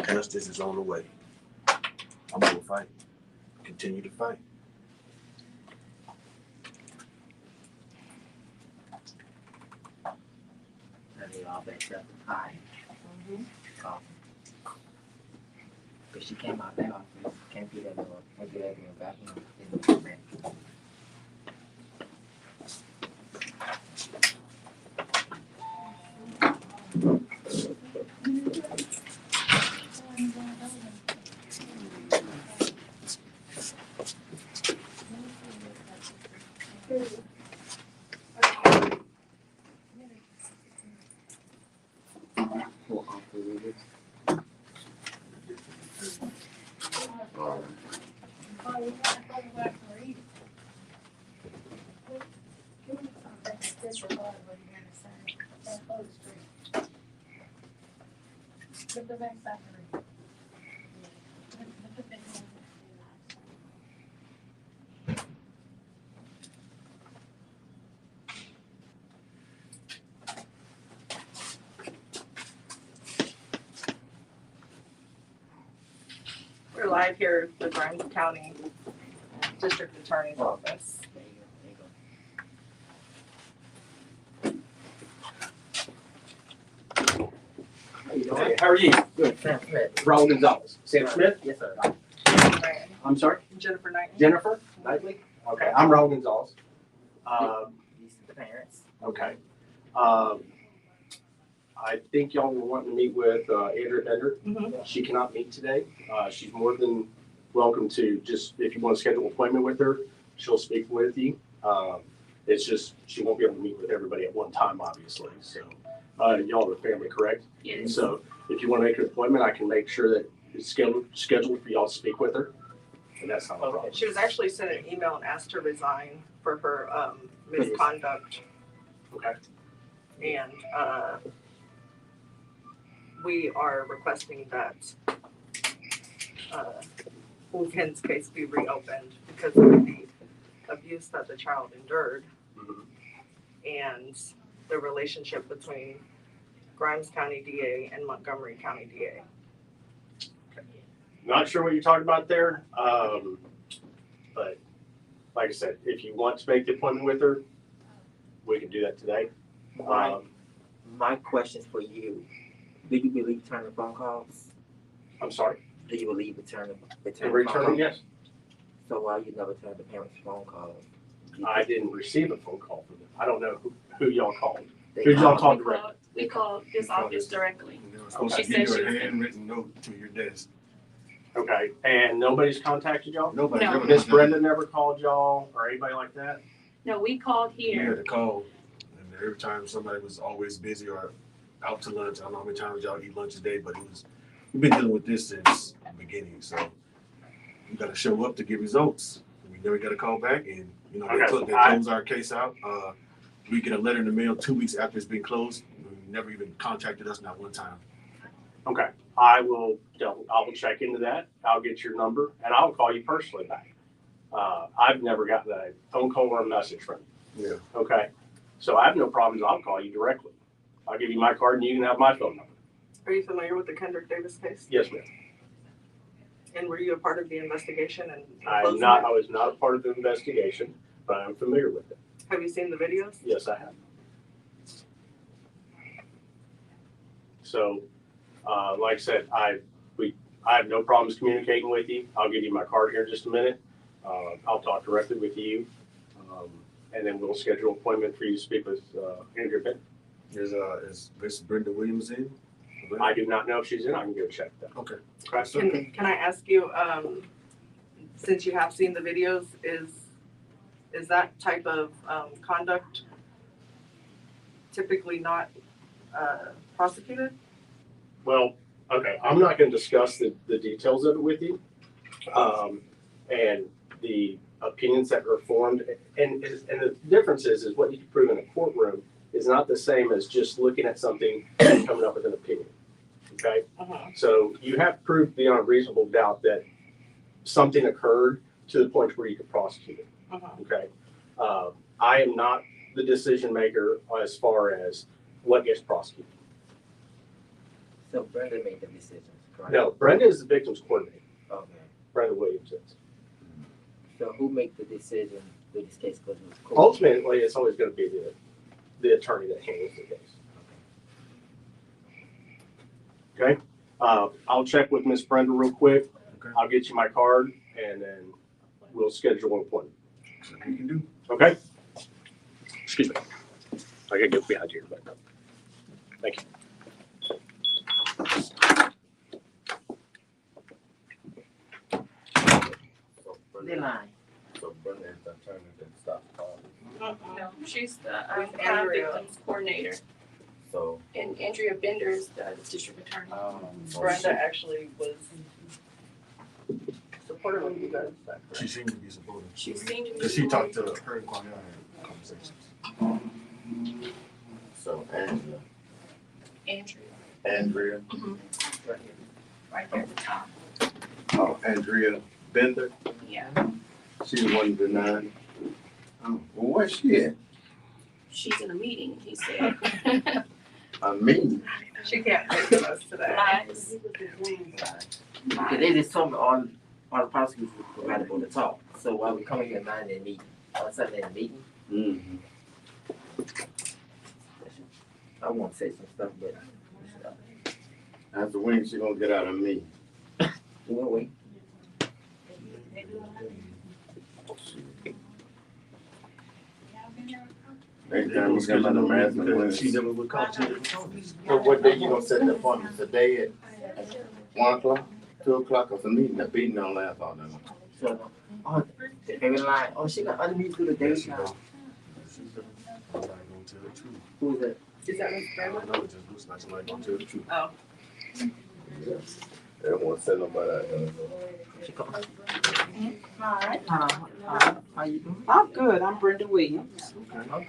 Justice is on the way. I'm gonna fight. Continue to fight. And they all backed up high. But she came out that office, can't do that no more. Can't do that being back in the man. Well, Uncle Reader's. We're live here at the Grimes County District Attorney's Office. There you go. Hey, how are you? Good, Sam Smith. Raul Gonzalez. Sam Smith? Yes, sir. I'm sorry? Jennifer Knight. Jennifer Knightley? Okay, I'm Raul Gonzalez. These are the parents. Okay. I think y'all were wanting to meet with Andrea Bender. Mhm. She cannot meet today. She's more than welcome to just, if you want to schedule an appointment with her, she'll speak with you. It's just, she won't be able to meet with everybody at one time, obviously. So y'all are a family, correct? Yes. So if you want to make an appointment, I can make sure that it's scheduled for y'all to speak with her. And that's not a problem. She was actually sent an email and asked to resign for her misconduct. Okay. And we are requesting that Ken's case be reopened because of the abuse that the child endured Mhm. and the relationship between Grimes County DA and Montgomery County DA. Not sure what you're talking about there, but like I said, if you want to make the appointment with her, we can do that today. My questions for you. Do you believe returning phone calls? I'm sorry. Do you believe returning In phone return, calls? yes. So why you never turned the parents' phone calls? I didn't receive a phone call from them. I don't know who y'all called. They Who y'all called called me. directly? We called this office directly. They were supposed to She give said you she a was- handwritten note to your desk. Okay, and nobody's contacted y'all? Nobody No. ever. Miss Brenda never called y'all or anybody like that? No, we called We had here. to call, and every time somebody was always busy or out to lunch. I don't know how many times y'all eat lunch a day, but we've been dealing with this since the beginning. So you got to show up to get results. We never got a call back, and they close our case out. We get a letter in the mail 2 weeks after it's been closed. We never even contacted us, not one time. Okay, I will check into that. I'll get your number and I'll call you personally back. I've never gotten a phone call or a message from you. Yeah. Okay, so I have no problems. I'll call you directly. I'll give you my card and you can have my phone number. Are you familiar with the Kendrick Davis case? Yes, ma'am. And were you a part of the investigation and I closing was not a part of the investigation, but I'm familiar with it. it? Have you seen the videos? Yes, I have. So, like I said, I have no problems communicating with you. I'll give you my card here in just a minute. I'll talk directly with you, and then we'll schedule an appointment for you to speak with Andrea Bender. Is Miss Brenda Williams in? I do not know if she's in. I can go check that. Okay. Okay. Can I ask you, since you have seen the videos, is that type of conduct typically not prosecuted? Well, okay, I'm not going to discuss the details of it with you, and the opinions that were formed. And the difference is what you can prove in a courtroom is not the same as just looking at something and coming up with an opinion. Okay, so you have proof beyond a reasonable doubt that something occurred to the point where you could prosecute it. Okay, I am not the decision maker as far as what gets prosecuted. So Brenda made the decisions, correct? No, Brenda is the victim's coordinator. Okay. Brenda Williams is. So who make the decision with this case goes to court? Ultimately, it's always going to be the attorney that handles the case. Okay? I'll check with Miss Brenda real quick. Okay. I'll get you my card, and then we'll schedule an appointment. Something you can do. Okay? Excuse me. I gotta get behind you. But thank you. They lying. So Brenda is the attorney that stopped calling. No, she's the With crime Andrea. victims coordinator, So, and Andrea Bender is the district attorney. so Brenda actually was supportive of you guys, is that She correct? seemed to be supportive. She seemed to be. Because she talked to her and Cornell had conversations. so Angela, Andrea, Andrea, right there at the top. oh, Andrea Bender, Yeah, she the one denying. Oh, well, where's she at? she's in a meeting, he said. I mean, She can't make with us today. Lies. Because they just told me all the prosecutors were available to talk. So while we come here at 9 in meeting, all Sunday in meeting, I want to say some stuff, but after when she gonna get out of me? we'll wait. Next time we come out of harassment, when She never would call to so what day you gonna set the appointment? Today at 1 o'clock, 2 o'clock, or some meeting? The meeting don't last all that long. So, oh, they been lying. Oh, she got other music through the day now. I'm not gonna tell the truth. Who's that? Is that Miss I Brenda? don't know, it just looks like somebody gonna tell the truth. Oh, They don't wanna send nobody out there. She called. Hi, How you doing? I'm good. I'm Brenda Williams. I'm a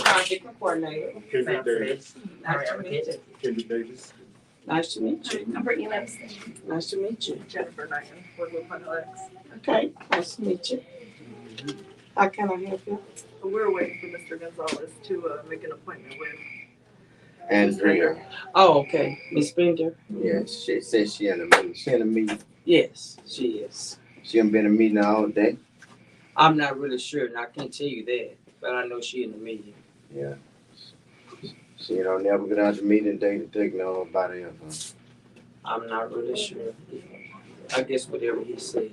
project coordinator. Kendrick Davis. Nice to meet you. Kendrick Davis. Nice to meet you. I'm Brittany Livingston. Nice to meet you. Jennifer Knighton, with Alex. Okay, nice to meet you. How can I help you? We're waiting for Mr. Gonzalez to make an appointment with. Andrea, Oh, okay. Miss Bender? yeah, she said she in a meeting. She in a meeting. Yes, she is. She ain't been in a meeting all day. I'm not really sure, and I can't tell you that, but I know she in the meeting. Yeah. She don't never get out the meeting day to take nobody else. I'm not really sure. I guess whatever he says.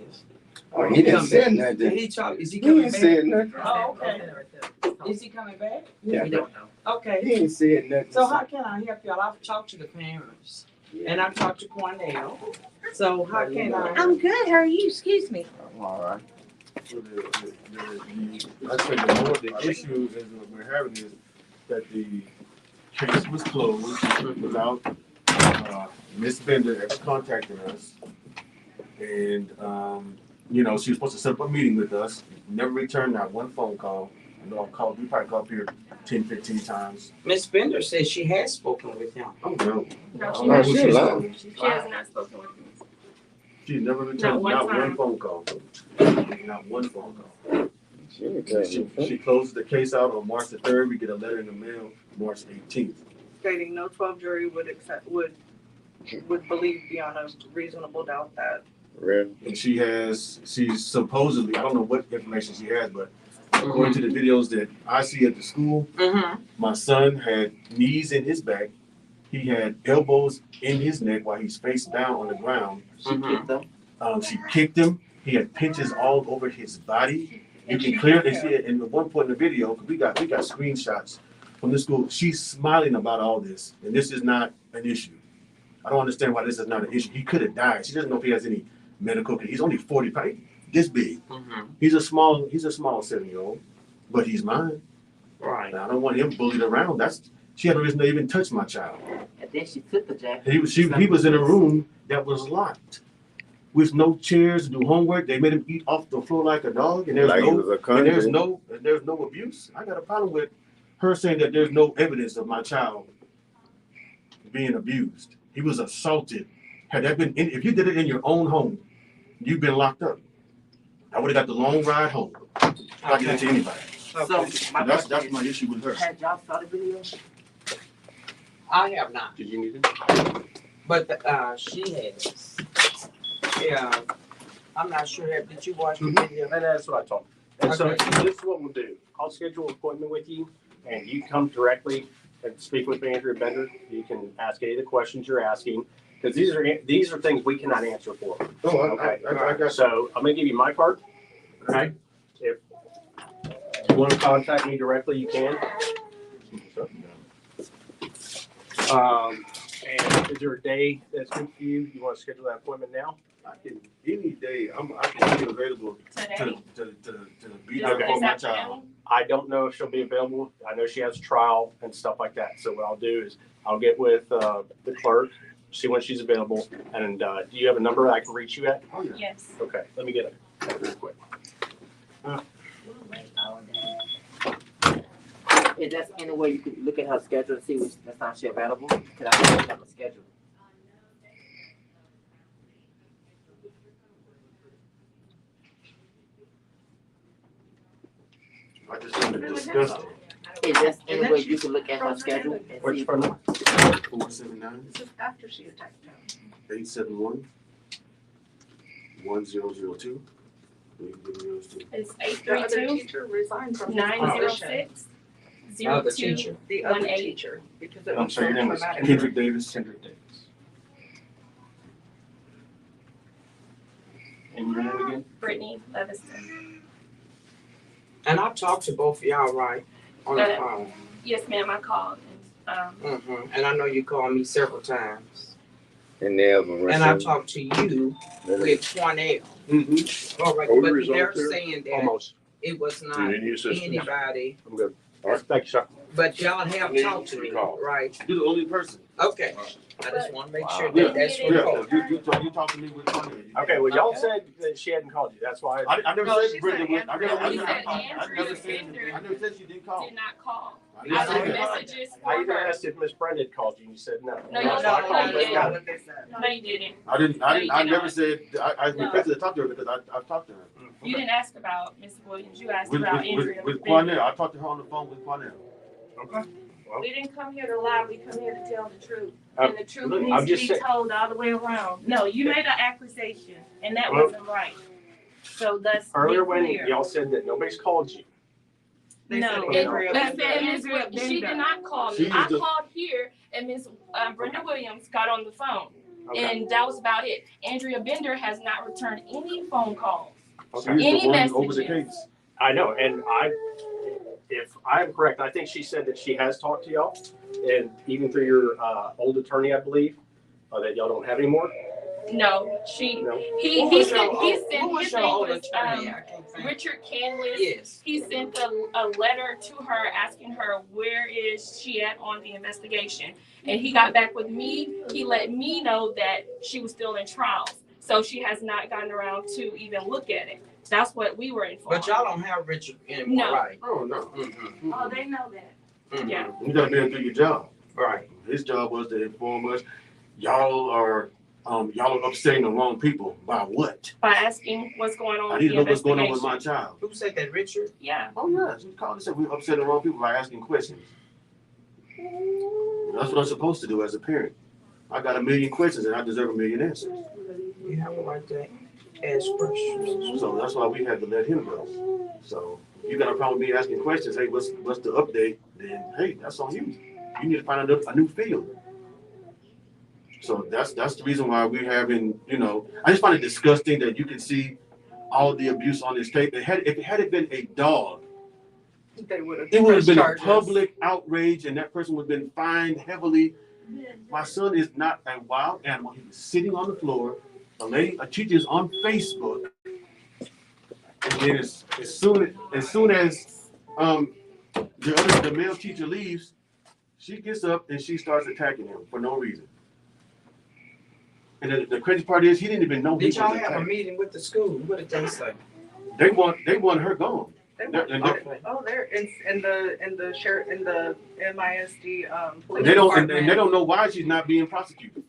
Oh, he didn't say Did nothing. he talk? Is he He coming ain't back? said nothing. Oh, okay. Is he coming back? Yeah, We don't know. Okay. he ain't said nothing. So how can I help y'all? I've talked to the parents, and I've talked to Cornell. So how can I? I'm good. How are you? Excuse me. All right. So I said the issue is what we're having is that the case was closed without Miss Bender ever contacting us. And she was supposed to set up a meeting with us, never returned not one phone call. I know I've called, we probably called here 10, 15 times. Miss Bender says she has spoken with him. Oh, no. No, Oh, no, she lying. She has not spoken with me. She's never returned Not one not one time. phone call. Not one phone call. She ain't tell She me. closed the case out on March the 3rd. We get a letter in the mail March 18th. Stating no 12 jury would believe beyond a reasonable doubt that. Really? And she's supposedly, I don't know what information she has, but according to the videos that I see at the school, Mm-hmm. my son had knees in his back. He had elbows in his neck while he's face down on the ground. She kicked them. She kicked him. He had pinches all over his body. You can clearly see it. And at one point in the video, 'cause we got screenshots from the school. She's smiling about all this, and this is not an issue. I don't understand why this is not an issue. He could have died. She doesn't know if he has any medical. He's only 40 pounds, this big. Mm-hmm. He's a small 7-year-old, but he's mine. Right. And I don't want him bullied around. She had no reason to even touch my child. And then she took the jacket. He was in a room that was locked with no chairs to do homework. They made him eat off the floor like a dog, and Like he was a country. there's no abuse. I got a problem with her saying that there's no evidence of my child being abused. He was assaulted. Had that been if you did it in your own home, you've been locked up. I would have got the long ride home. I did it to anybody. So my That's question my is, issue with her. had y'all saw the video? I have not, Did you need it? but, she has. Yeah, I'm not sure, did you watch the video? And that's what I told him. And so Okay. this is what we'll do. I'll schedule an appointment with you and you come directly and speak with Andrea Bender. You can ask any of the questions you're asking, because these are things we cannot answer for. Oh, I got So I'm gonna give you my card. Okay. If you want to contact me directly, you can. And is there a day that's good for you? You want to schedule that appointment now? I can any day. I can be available Today. to be there Okay. for my This child. afternoon? I don't know if she'll be available. I know she has trial and stuff like that. So what I'll do is I'll get with the clerk, see when she's available. And do you have a number I can reach you at? Oh yeah. Yes. Okay, let me get it real quick. Is there any way you could look at her schedule and see which time she's available? Cause I don't have a schedule. I just wanted to discuss it. Is there any way you can look at her schedule and What's see? your phone number? 479 This is after she attacked him. 871 1002. You can give me yours too. It's The other 832 teacher resigned from his 906 Oh, the 02. teacher. The other 18. teacher, because it I'm was so sorry, your name was traumatic. Kendrick Davis. Kendrick Davis. And your name again? Brittany Leviston. And I talked to both of y'all, right, on the phone. Yes, ma'am, I called and, And I know you called me several times. And never. And I talked to you with Cornell. Mm-hmm. All right, Oh, but result they're there? saying that Almost. it was not Any assistance? anybody, I'm good. All right, thank you, sir. but y'all have talked to me, right? You're the only person. Okay, I just wanna make sure Yeah, that that's yeah. recorded. You talk to me with Tanya. Okay, well, y'all Okay. said that she hadn't called you. That's why. I never No, said she Brittany said was. I never Andrea I never said she didn't call. did not call. I I didn't left say that. messages I for even her. asked if Miss Brenda had called you, and you said no. No, you No, So I didn't. called No, Miss you That's Brenda. what they said. No, you didn't. I No, you never did said. I No. requested to talk to her because I've talked to her. You didn't ask about Miss Williams. You asked With about Andrea. with Bender. Cornell, I talked to her on the phone with Cornell. Okay. We didn't come here to lie, we come here to tell the truth. Uh, And the truth look, I'm needs to just be saying- told all the way around. No, you made an accusation, and that Well- wasn't right. So let's be Earlier when clear. y'all said that nobody's called you. They said No, Andrea and Bender. she did not call She me. is I the- called here, and Miss Brenda Williams got on the phone, Okay. and that was about it. Andrea Bender has not returned any phone calls. She's Okay. Any the one over the messages? case. I know, and if I'm correct, I think she said that she has talked to y'all, and even through your old attorney, I believe, that y'all don't have anymore. No, he Who sent was his your name old was attorney? I can't think. Richard Canlis. Yes. He sent a letter to her asking her where is she at on the investigation. And he got back with me. He let me know that she was still in trials. So she has not gotten around to even look at it. That's what we were informed. But y'all don't have Richard anymore, No. right? Oh no. Mm-hmm. Oh, they know that. Mm-hmm. Yeah. You gotta be able to do your job. Right. His job was to inform us. Y'all are upsetting the wrong people. By what? By asking what's going on I with need to the know what's going on with investigation. my child. Who said that, Richard? Yeah. Oh yeah, she called and said we're upsetting the wrong people by asking questions. That's what I'm supposed to do as a parent. I got a million questions and I deserve a million answers. You have a right to ask questions. So that's why we had to let him go. So if you got a problem with me asking questions, hey, what's the update? Then hey, that's on you. You need to find a new field. So that's the reason why we're having, I just find it disgusting that you can see all the abuse on this tape. If it had been a dog, They would have. it would have been a charges. public outrage and that person would have been fined heavily. My son is not a wild animal. He was sitting on the floor. A teacher is on Facebook. And then as soon as the male teacher leaves, she gets up and she starts attacking him for no reason. And the crazy part is he didn't even know he Did was y'all have a attacked. meeting with the school? What did they say? They want her gone. They And were- Okay. Oh, they're in the sheriff in the MISD police they don't department. and they don't know why she's not being prosecuted.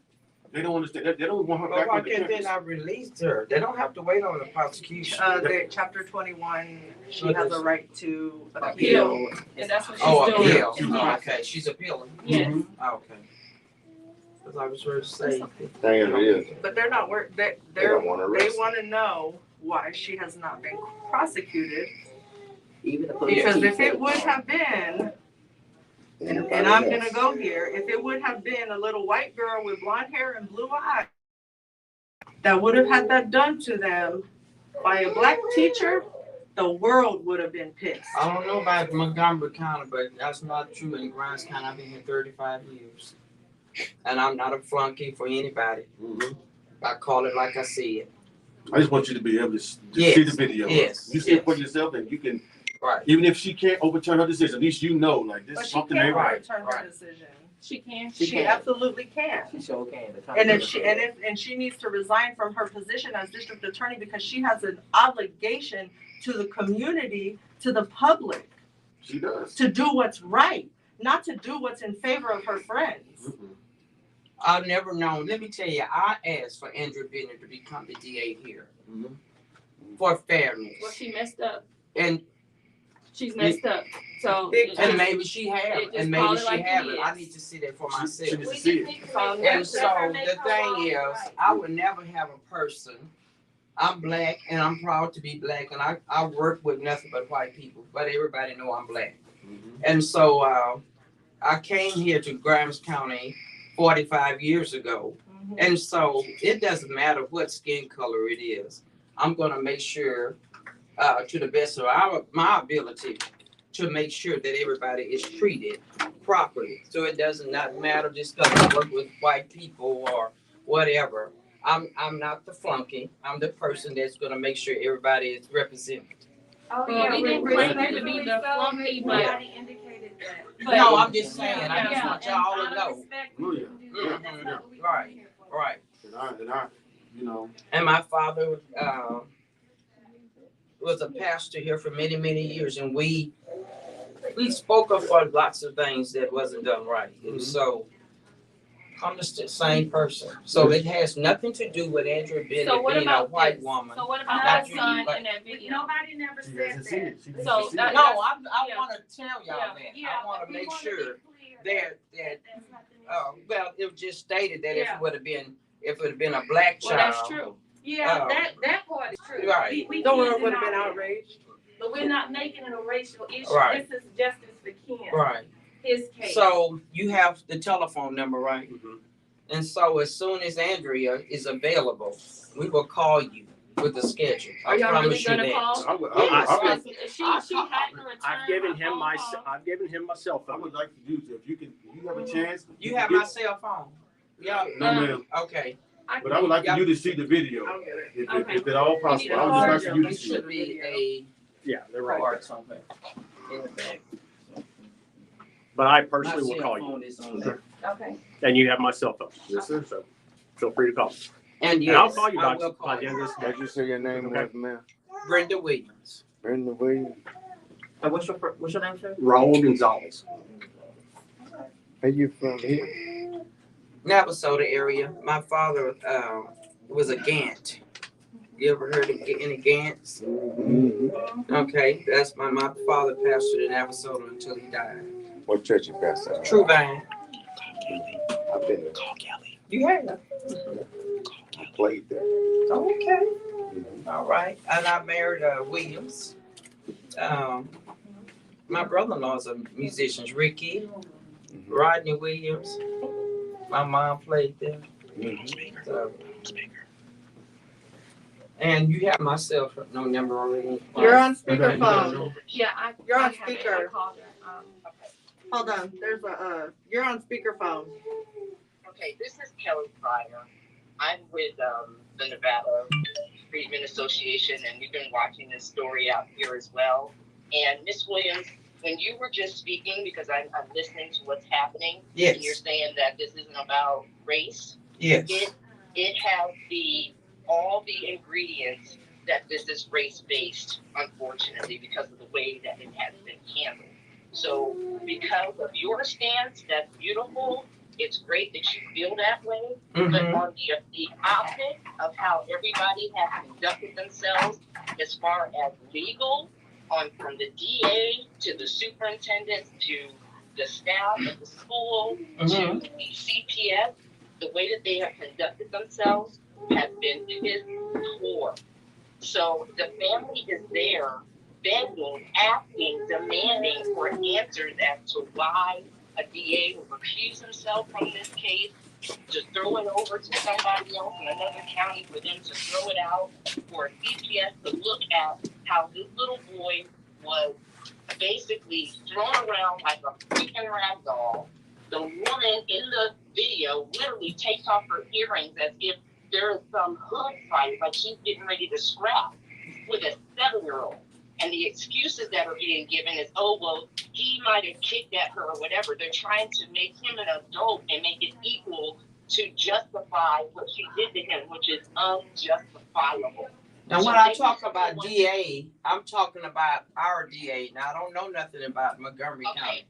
They don't understand. They don't want her But back why on the can't they campus. not release her? They don't have to wait on the prosecution. The chapter 21, she has a right to Appeal. appeal. And that's what she's Oh, doing. appeal. Yes. Okay, she's appealing. Yes. Okay. because I was ready to say. Thing is, But they're not work, they don't wanna they arrest. wanna know why she has not been prosecuted. Even the police Because chief if said it would have been, and I'm gonna go here, if it would have been a little white girl with blonde hair and blue eyes that would have had that done to them by a black teacher, the world would have been pissed. I don't know about Montgomery County, but that's not true in Grimes County. I've been here 35 years. And I'm not a flunky for anybody. Mhm. I call it like I see it. I just want you to be able to see Yes. the video. Yes. You see it for yourself, and you can, Right. even if she can't overturn her decision, at least you know, like, this But is she something can't ain't right. overturn her decision. She can. She She can. absolutely can. She sure can. And if she needs to resign from her position as district attorney because she has an obligation to the community, to the public, She does. to do what's right, not to do what's in favor of her friends. Mhm. I've never known. Let me tell you, I asked for Andrew Bennett to become the DA here Mhm. for fairness. Well, she messed up. And She's messed up. So and maybe she have, just and call maybe it she like it haven't. I is. need to see that for She myself. needs to see it. And so the thing is, I would never have a person. I'm black and I'm proud to be black, and I work with nothing but white people, but everybody know I'm black. Mhm. And so I came here to Grimes County 45 years ago. And so it doesn't matter what skin color it is. I'm gonna make sure, to the best of my ability, to make sure that everybody is treated properly. So it does not matter just because I work with white people or whatever. I'm not the flunky. I'm the person that's gonna make sure everybody is represented. Oh, Well, we didn't claim you to be the flunky, but Nobody indicated that. But- No, I'm just saying. I just Yeah. want y'all to know. Oh, yeah. Right, right. And I, you know, And my father was a pastor here for many, many years, and we spoke up for lots of things that wasn't done right. And so I'm just the same person. So it has nothing to do with Andrew Bennett So what being a about white this? woman. So what about Not my you, son but- in that video? Nobody never she said hasn't seen it. She needs So to see that- it. No, I Yeah. want to tell y'all Yeah. that. I want to make sure that That's not the well, it was just stated that if Yeah. it would have been a black child. Well, that's true. Yeah, Oh. that part is true. Right. We The can't world would have deny been that. outraged. But we're not making it a racial issue. Right. This is justice for Ken, Right. his case. So you have the telephone number, right? Mhm. And so as soon as Andrea is available, we will call you with the schedule. Are I y'all really promise you gonna that. call? I would, She hadn't returned. I've given my him phone my call. I've given him my cell I phone. would like to do, if you can, you have a chance. You have my cell phone. Yeah. No, ma'am. Okay. But I would like for you to see the video, I'll get it. if at all possible. I would just like for you There to see should it. be a Yeah, they're right. card somewhere in the back. But I My personally will cell call you, phone is on there. Okay. and you have my cell phone. Yes, sir. So feel free to call me. And And I'll yes, call you I by will call the end you. of this day. What'd you say your name Okay. was, man? Brenda Williams. Brenda Williams. What's your name, sir? Raul Gonzalez. Are you from here? Navasota area. My father was a Gant. You ever heard of any Gants? Mm-hmm. Okay, that's my father pastored in Navasota until he died. What church you pastor? True Vine. I've been there. You have. I played there. Okay. Mhm. All right. And I married Williams. My brother-in-law's a musician, Ricky, Rodney Williams. My mom played there. So. And you have my cell phone number already. You're on speakerphone. Yeah, You're on I have it. I speaker. called her. Hold on, there's you're on speakerphone. Okay, this is Kelly Pryor. I'm with the Nevada Freedmen Association, and we've been watching this story out here as well. And Miss Williams, when you were just speaking, because I'm listening to what's happening, Yes. and you're saying that this isn't about race, Yes. it has all the ingredients that this is race-based, unfortunately, because of the way that it has been handled. So because of your stance, that's beautiful. It's great that you feel that way. But Mm-hmm. on the opposite of how everybody has conducted themselves as far as legal, from the DA to the superintendent to the staff at the school to the CPS, the way that they have conducted themselves has been piss poor. So the family is there begging, asking, demanding for answers as to why a DA will recuse himself from this case, to throw it over to somebody else in another county for them to throw it out, for CPS to look at how this little boy was basically thrown around like a freaking rag doll. The woman in the video literally takes off her earrings as if there is some hood fight, like she's getting ready to scrap with a 7-year-old. And the excuses that are being given is, oh, well, he might have kicked at her or whatever. They're trying to make him an adult and make it equal to justify what she did to him, which is unjustifiable. Now, when I talk about DA, I'm talking about our DA. Now, I don't know nothing about Montgomery County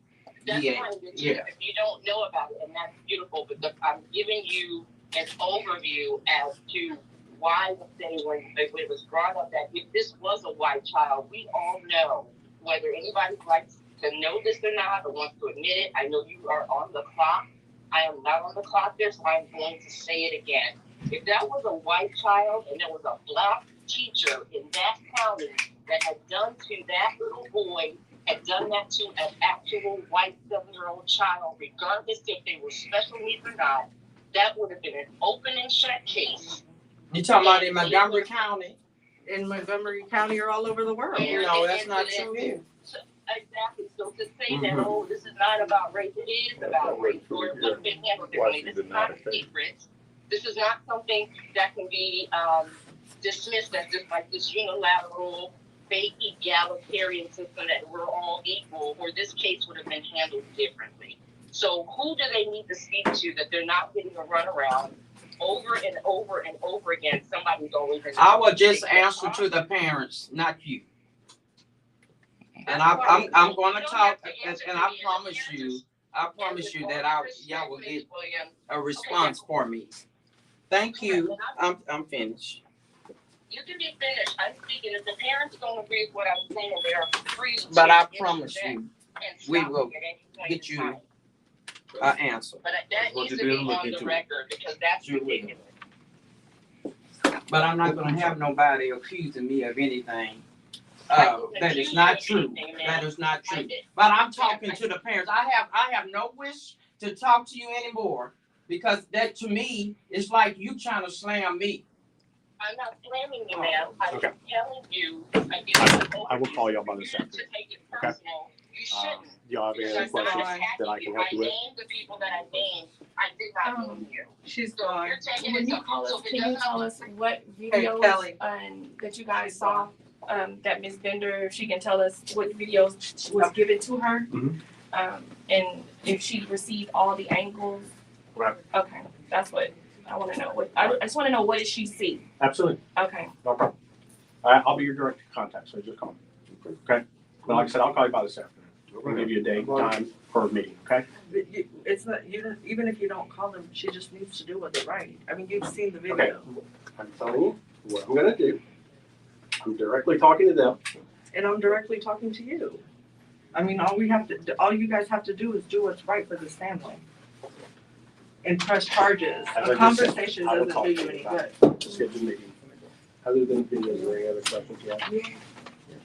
That's DA. fine. Yeah. If you don't know about it, and that's beautiful, but I'm giving you an overview as to why say when it was brought up that if this was a white child, we all know, whether anybody likes to know this or not or wants to admit it. I know you are on the clock. I am not on the clock there, so I'm going to say it again. If that was a white child and there was a black teacher in that county that had done to that little boy, had done that to an actual white 7-year-old child, regardless if they were special needs or not, that would have been an open and shut case. You talking about in Montgomery County? In Montgomery County or all over the world. No, that's not true. Exactly. So to say that, oh, this is not about race, it is about race, or it would have been handled differently. This is not a secret. This is not something that can be dismissed as just like this unilateral, fake egalitarian system that we're all equal, or this case would have been handled differently. So who do they need to speak to that they're not getting a runaround over and over and over again? Somebody's always in. I will just answer to the parents, not you. And I'm going to talk, and I promise you that y'all will get a response for me. Thank you. I'm finished. You can be finished. I'm speaking. If the parents don't agree with what I'm saying, they are free to. But I promise you, we will get you an answer. But that needs to be on the record because that's ridiculous. But I'm not going to have nobody accusing me of anything. That is not true. That is not true. But I'm talking to the parents. I have no wish to talk to you anymore because that to me is like you trying to slam me. I'm not slamming you, ma'am. I'm Okay. telling you. I will call y'all by this afternoon. To take it personal. You shouldn't. Y'all have any other questions that I can help you with? I named the people that I named. I did not name you. She's So gone. you're taking When it you so- call so us, if it can you doesn't- tell us what Hey, videos Kelly. that you guys saw? That Ms. Bender, if she can tell us what videos was given to her, Mhm. and if she received all the angles. Right. Okay, that's what I want to know. I just want to know, what did she see? Absolutely, Okay. no problem. I'll be your direct contact, so just call me. Okay? But like I said, I'll call you by this afternoon. We'll give you a date, time for a meeting, okay? It's not, you don't, even if you don't call them, she just needs to do what they're right. I mean, you've seen the Okay. video. I'm telling you what I'm gonna do. I'm directly talking to them. And I'm directly talking to you. I mean, all you guys have to do is do what's right for this family. And press charges. As A I just said, conversation I will doesn't talk do to you you any about good. Just get the meeting. Other than videos, are there any other questions you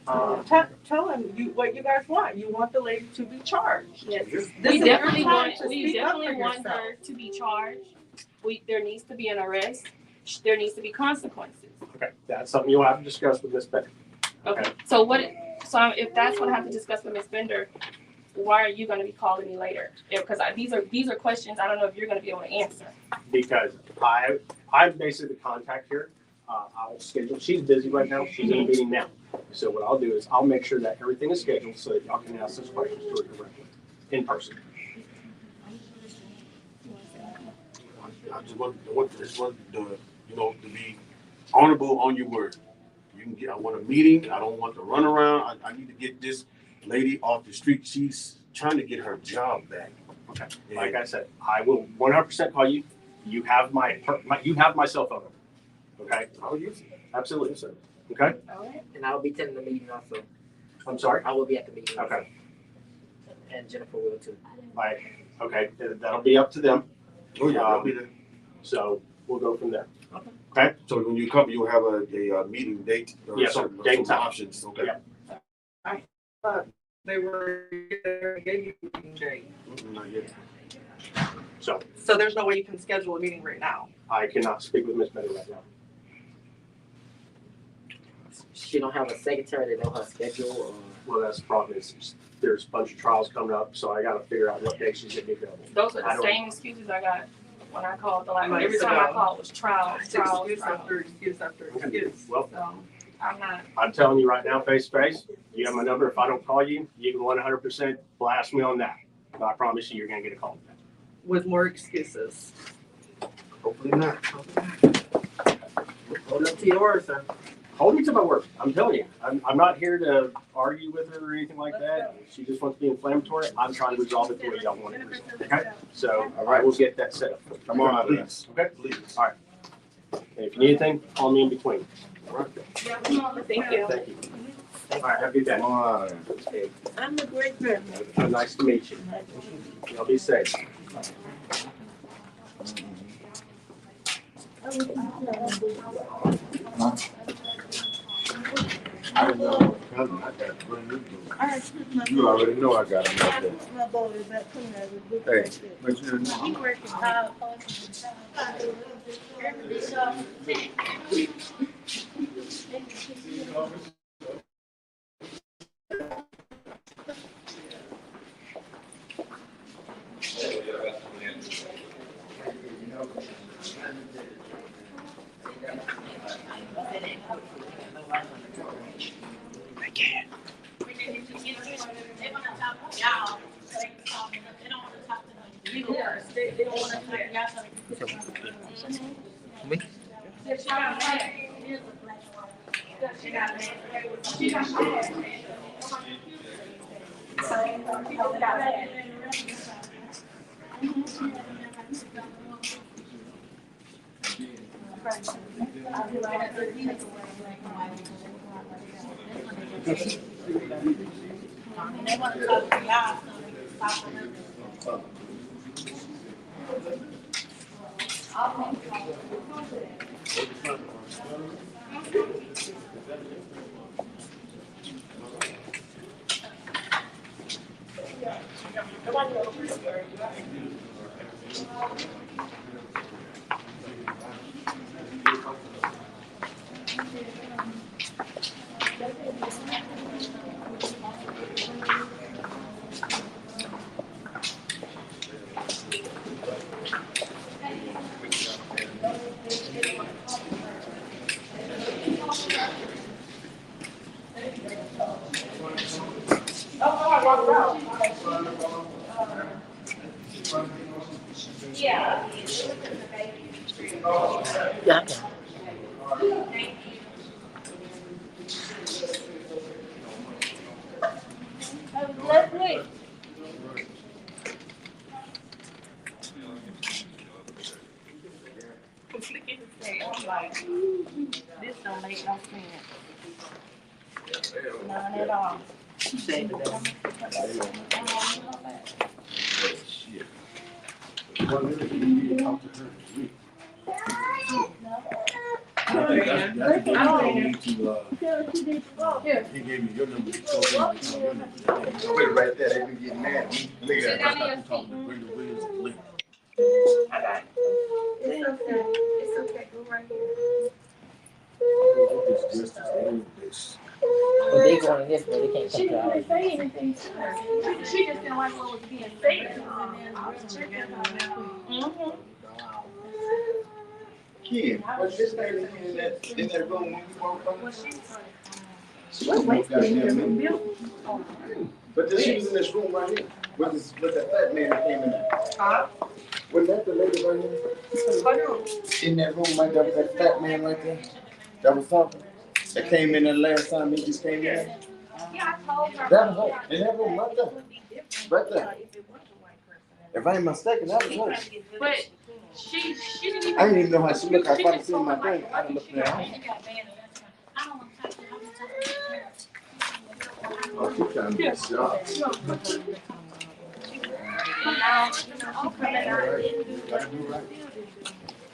have? Tell them what you guys want. You want the lady to be charged. Yes. This We is definitely your time want. to We speak up for definitely want yourself. her to be charged. There needs to be an arrest. There needs to be consequences. Okay, that's something you'll have to discuss with Ms. Beck. Okay. So if that's what I have to discuss with Ms. Bender, why are you going to be calling me later? Because these are questions I don't know if you're going to be able to answer. Because I'm basically the contact here. I'll schedule, she's busy right now, she's in a meeting now. So what I'll do is I'll make sure that everything is scheduled so that y'all can ask those questions to her directly, in person. I just want to be honorable on your word. I want a meeting. I don't want to run around. I need to get this lady off the street. She's trying to get her job back. Okay. Like I said, I will 100% call you. You have my cell phone number. Okay? I'll use it. Absolutely, sir. Okay? All right. And I'll be attending the meeting also. I'm sorry? I will be at the meeting. also. Okay. And Jennifer will too. Okay, that'll be up to them. Oh yeah, I'll be there. So we'll go from there. So when you come, you'll have a meeting date or Yes, sir. something, Date and some time. options, okay? Yeah. They were gave you a meeting date. Not yet. So So there's no way you can schedule a meeting right now. I cannot speak with Ms. Betty right now. She don't have a secretary that know her schedule or. Well, that's the problem is there's a bunch of trials coming up, so I gotta figure out what day she's gonna be available. Those are I the don't- same excuses I got when I called the line. Months Every time I ago. called was trials. Excuse after excuse after excuse. Well, So I'm not. I'm telling you right now, face to face, you have my number. If I don't call you, you can 100% blast me on that. But I promise you, you're gonna get a call back. With more excuses. Hopefully not. Hold up to your word, sir. Hold me to my word. I'm telling you, I'm not here to argue with her or anything like that. She just wants to be inflammatory. I'm trying to resolve it the way y'all want it resolved. Okay? So I will get that set up. Come on, Please, Okay? please. All right. And if you need anything, call me in between. Thank you. Thank you. All right, have a good day. Come on. I'm a great person. Nice to meet you. Y'all be safe. I didn't know. Cousin, I got to bring you. You already know I got him up there. Hey, but you know. Yeah. I'm like, this don't make no sense. None at all. Shame of them. He gave me your number. Wait right there, they been getting mad. Look at that. I got it. It's okay. It's okay. Go right here. But they going this way, they can't She take it out. didn't say anything to her. She just didn't like what was being said. Mm-hmm. Ken, was this lady in that room when you woke up? She was wasted in the building. But she was in this room right here with the fat man that came in there. Huh? Wasn't that the lady right here? In that room right there with that fat man right there that was talking? That came in there last time he just came in there? Yeah, I told her. That was her. In that room right there. Right there. If I ain't mistaken, that was her. But she didn't even. I didn't even know how she looked. I probably seen my thing. I didn't look there. Oh, she trying to be sharp.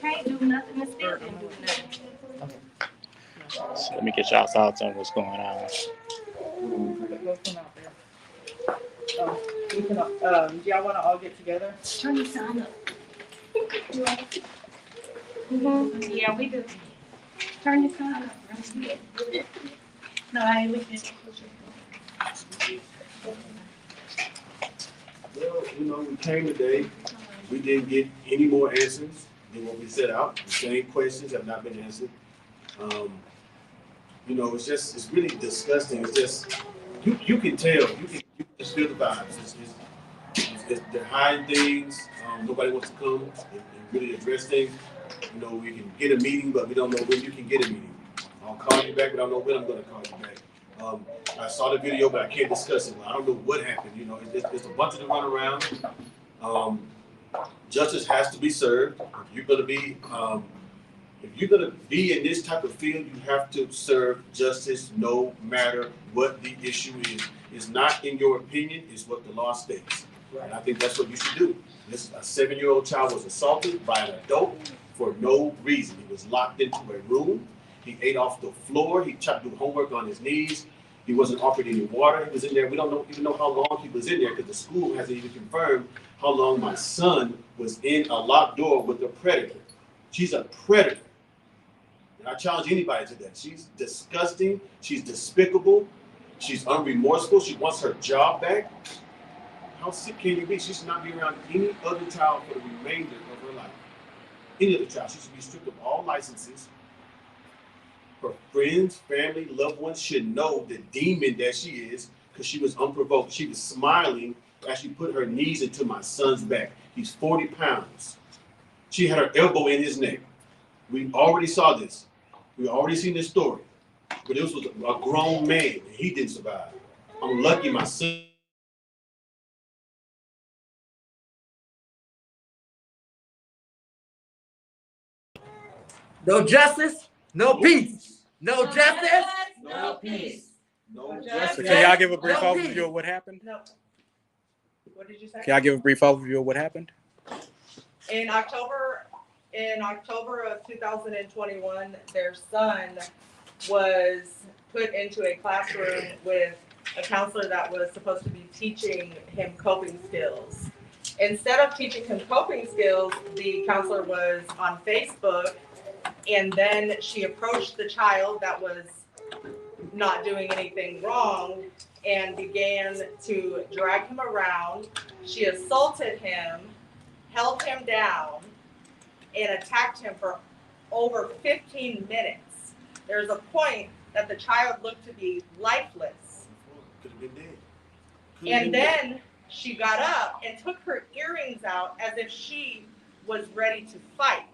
can't do nothing and still didn't do nothing. So let me get y'all thoughts on what's going on. We can, do y'all wanna all get together? Turn your sign up. Yeah, we do. Turn your sign up. No, I ain't looking. Well, we came today. We didn't get any more answers than what we set out. The same questions have not been answered. It's really disgusting. It's just, you can tell, you can just feel the vibes. They're hiding things. Nobody wants to come and really address things. We can get a meeting, but we don't know when you can get a meeting. I'll call you back, but I don't know when I'm going to call you back. I saw the video, but I can't discuss it. I don't know what happened. It's a bunch of them run around. Justice has to be served. If you're going to be in this type of field, you have to serve justice no matter what the issue is. It's not in your opinion, it's what the law states. And I think that's what you should do. A 7-year-old child was assaulted by an adult for no reason. He was locked into a room. He ate off the floor. He tried to do homework on his knees. He wasn't offered any water. He was in there. We don't even know how long he was in there because the school hasn't even confirmed how long my son was in a locked door with a predator. She's a predator. And I challenge anybody to that. She's disgusting. She's despicable. She's unremorseful. She wants her job back. How sick can you be? She should not be around any other child for the remainder of her life. Any other child. She should be stripped of all licenses. Her friends, family, loved ones should know the demon that she is because she was unprovoked. She was smiling as she put her knees into my son's back. He's 40 pounds. She had her elbow in his neck. We already saw this. We already seen this story. But this was a grown man and he didn't survive. I'm lucky my son. No justice, no peace. No justice, No peace. No So justice. can y'all give a brief No overview peace. of what happened? No. What did you say? Can y'all give a brief overview of what happened? In October of 2021, their son was put into a classroom with a counselor that was supposed to be teaching him coping skills. Instead of teaching him coping skills, the counselor was on Facebook, and then she approached the child that was not doing anything wrong and began to drag him around. She assaulted him, held him down, and attacked him for over 15 minutes. There's a point that the child looked to be lifeless. Could have been dead. And then she got up and took her earrings out as if she was ready to fight.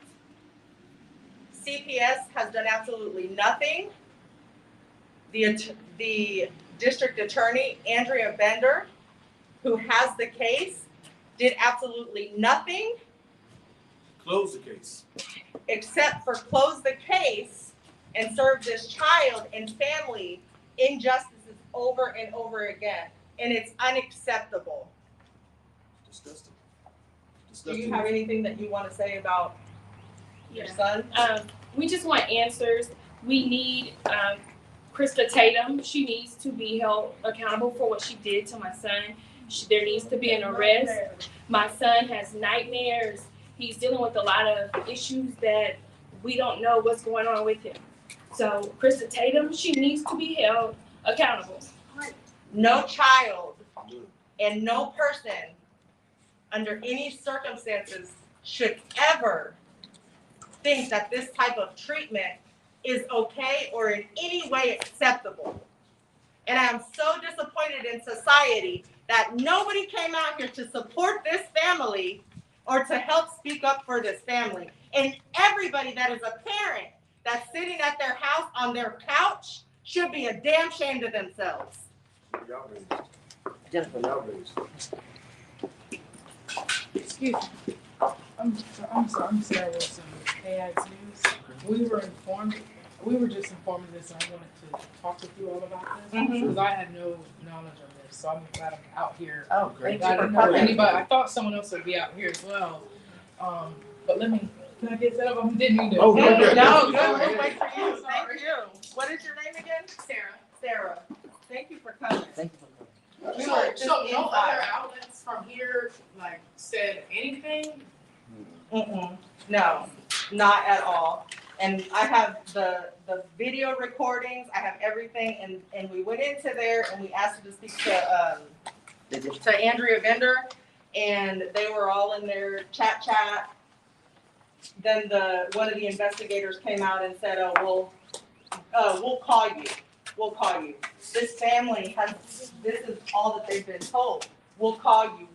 CPS has done absolutely nothing. The district attorney, Andrea Bender, who has the case, did absolutely nothing Close the case. except for close the case and serve this child and family injustices over and over again. And it's unacceptable. Disgusting. Do you have anything that you want to say about your son? We just want answers. We need Krista Tatum. She needs to be held accountable for what she did to my son. There needs to be an arrest. My son has nightmares. He's dealing with a lot of issues that we don't know what's going on with him. So Krista Tatum, she needs to be held accountable. No child and no person under any circumstances should ever think that this type of treatment is okay or in any way acceptable. And I am so disappointed in society that nobody came out here to support this family or to help speak up for this family. And everybody that is a parent that's sitting at their house on their couch should be a damn shame to themselves. Jennifer. Excuse me. I'm sorry with some AIX news. We were just informed of this, and I wanted to talk with you all about this because I had no knowledge of this. So I'm glad I'm out here. Oh, great. I didn't know anybody. I thought someone else would be out here as well. But let me Can I get set up? I didn't mean to. Oh, Hey, okay. no, good, we'll wait for you, thank you. What is your name again? Sarah. Sarah. Thank you for coming. Thank you for coming. We So, were just so no inside. other outlets from here like said anything? No, not at all. And I have the video recordings, I have everything, and we went into there and we asked her to speak to Andrea Bender, and they were all in their chat. Then one of the investigators came out and said, we'll call you. We'll call you. This family this is all that they've been told. We'll call you.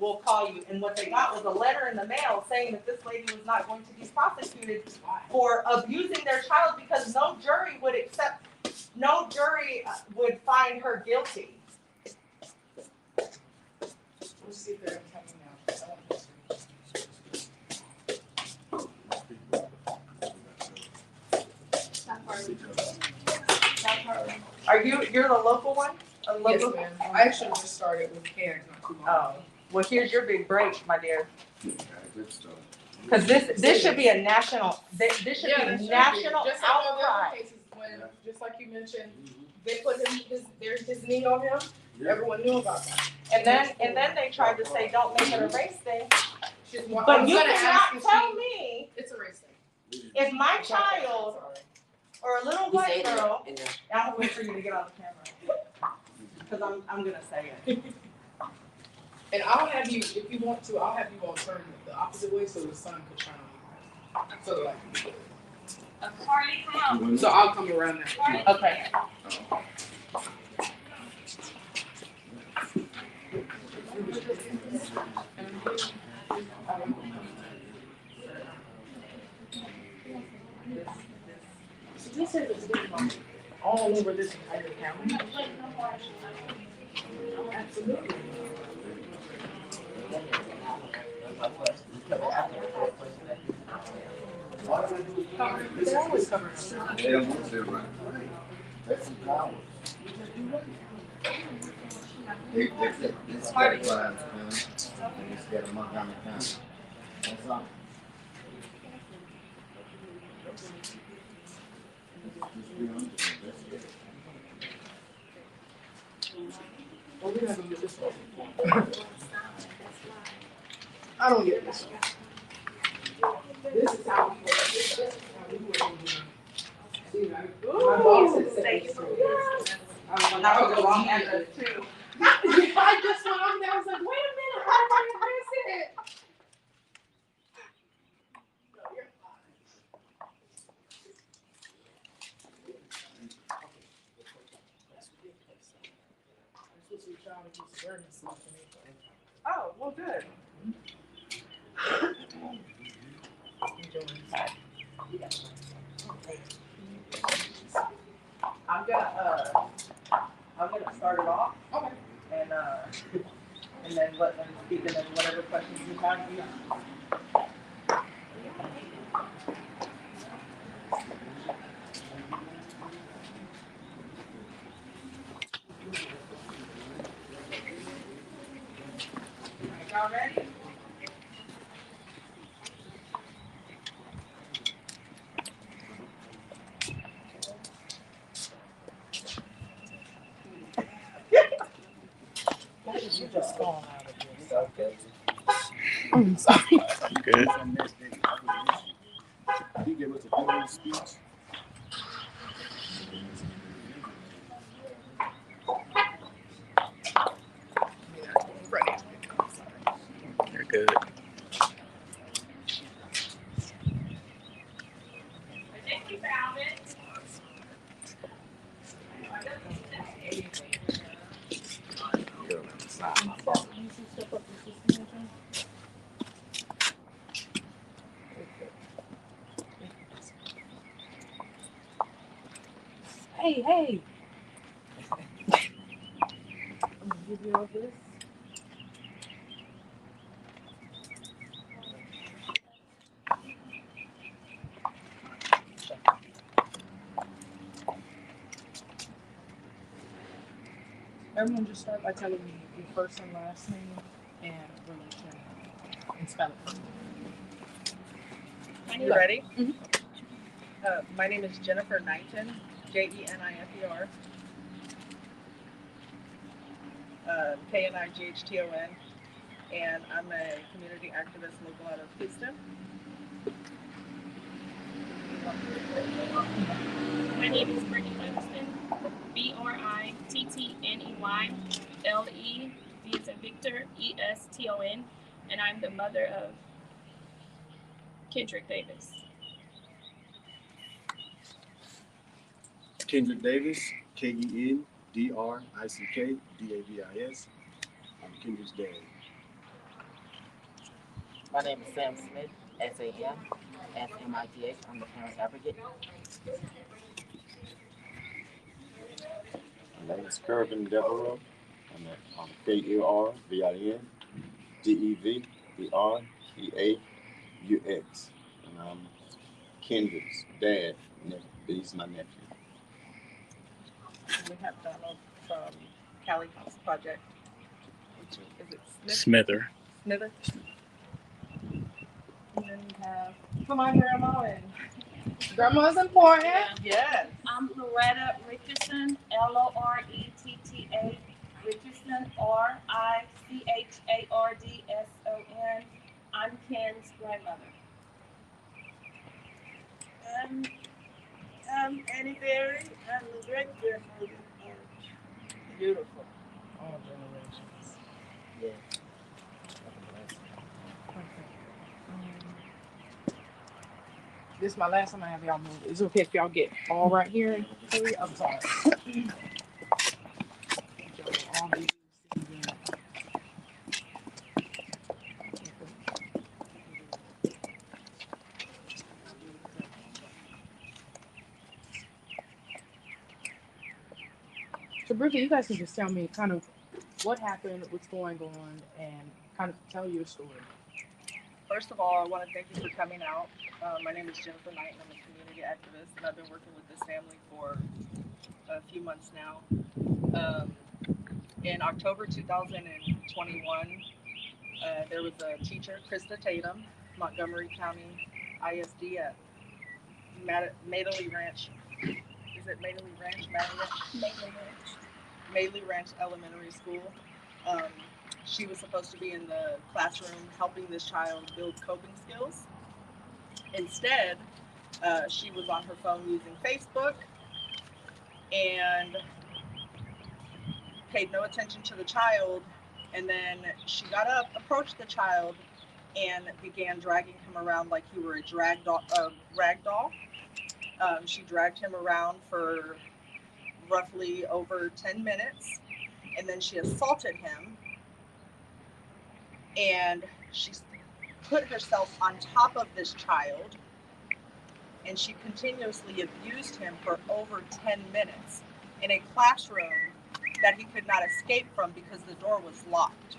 And what they got was a letter in the mail saying that this lady was not going to be prosecuted for abusing their child because no jury would find her guilty. Let's see if they're coming now. You're the local one? Yes, ma'am. I actually just started with CAG not too long. Oh, well, here's your big break, my dear. Because this should be a national, this should be a national Just like all the other outcry. cases when, just like you mentioned, they put his knee on him, everyone knew about that. And then they tried to say, don't make it a race thing. I But was you gonna ask cannot if tell me It's a race thing. if my child or a little He white said girl, it in there. I'm gonna wait for you to get on the camera. Because I'm gonna say it. And I'll have you, if you want to, I'll have you all turn the opposite way so the sun could shine on you. So like, Harley, come on. so I'll come around that. Okay. So this is all over this entire county. Absolutely. They're always covering us. They don't want to run. That's some power. They scared of Grimes County. They scared of Montgomery County. That's all. Just be honest, that's it. Well, we're not gonna get this one. I don't get this one. This is how we work. This is how we work. See, my boss has said this to me. I would go on address too. I just went over there. I was like, wait a minute, how did I miss it? No, you're fine. This was your child abuse awareness month anyway. Oh, well, good. I'm gonna start it off. Okay. And then let them speak, and then whatever questions you have, you Y'all ready? You just gone out of this. Okay. I'm sorry. Good. He gave us a full speech. You're good. I think we found it. Hey. I'm gonna give you all this. Everyone just start by telling me your first and last name and religion and spell it for me. You ready? My name is Jennifer Knighton, Jenifer. Knighton, and I'm a community activist local out of Houston. My name is Brittany Livingston, BRITTNEY, V as in Victor, ESTON, and I'm the mother of Kendrick Davis. Kendrick Davis, KENDRICKDAVIS. I'm Kendrick's dad. My name is Sam Smith, SAM, SMITH. I'm the parent advocate. My name is Kervin Devereaux. I'm KERVIN DEVBREAUX. And I'm Kendrick's dad. He's my nephew. We have Donald from Cali House Project. Is it Smith? Smither. Smither? And then we have, come on, Grandma. And Grandma's important. yes. I'm Loretta Richardson, LORETTA Richardson, RICHARDSON. I'm Ken's grandmother. I'm Annie Berry. I'm the great grandmother. Beautiful. All generations. Yeah. This is my last time I have y'all move. It's okay if y'all get all right here. I'm sorry. All these things in. So briefly, you guys can just tell me kind of what happened, what's going on, and kind of tell your story. First of all, I want to thank you for coming out. My name is Jennifer Knighton. I'm a community activist, and I've been working with this family for a few months now. In October 2021, there was a teacher, Krista Tatum, Montgomery County ISD at Madeley Ranch. Is it Madeley Ranch? Madeley Ranch Elementary School. She was supposed to be in the classroom helping this child build coping skills. Instead, she was on her phone using Facebook and paid no attention to the child. And then she got up, approached the child, and began dragging him around like he were a rag doll. She dragged him around for roughly over 10 minutes, and then she assaulted him. And she put herself on top of this child, and she continuously abused him for over 10 minutes in a classroom that he could not escape from because the door was locked.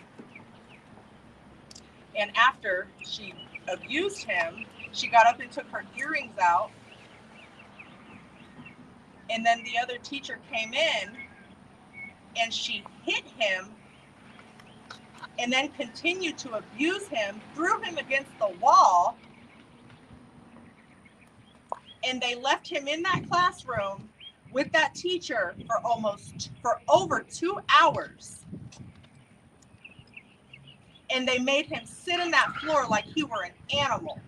And after she abused him, she got up and took her earrings out. And then the other teacher came in and she hit him and then continued to abuse him, threw him against the wall, and they left him in that classroom with that teacher for over 2 hours. And they made him sit on that floor like he were an animal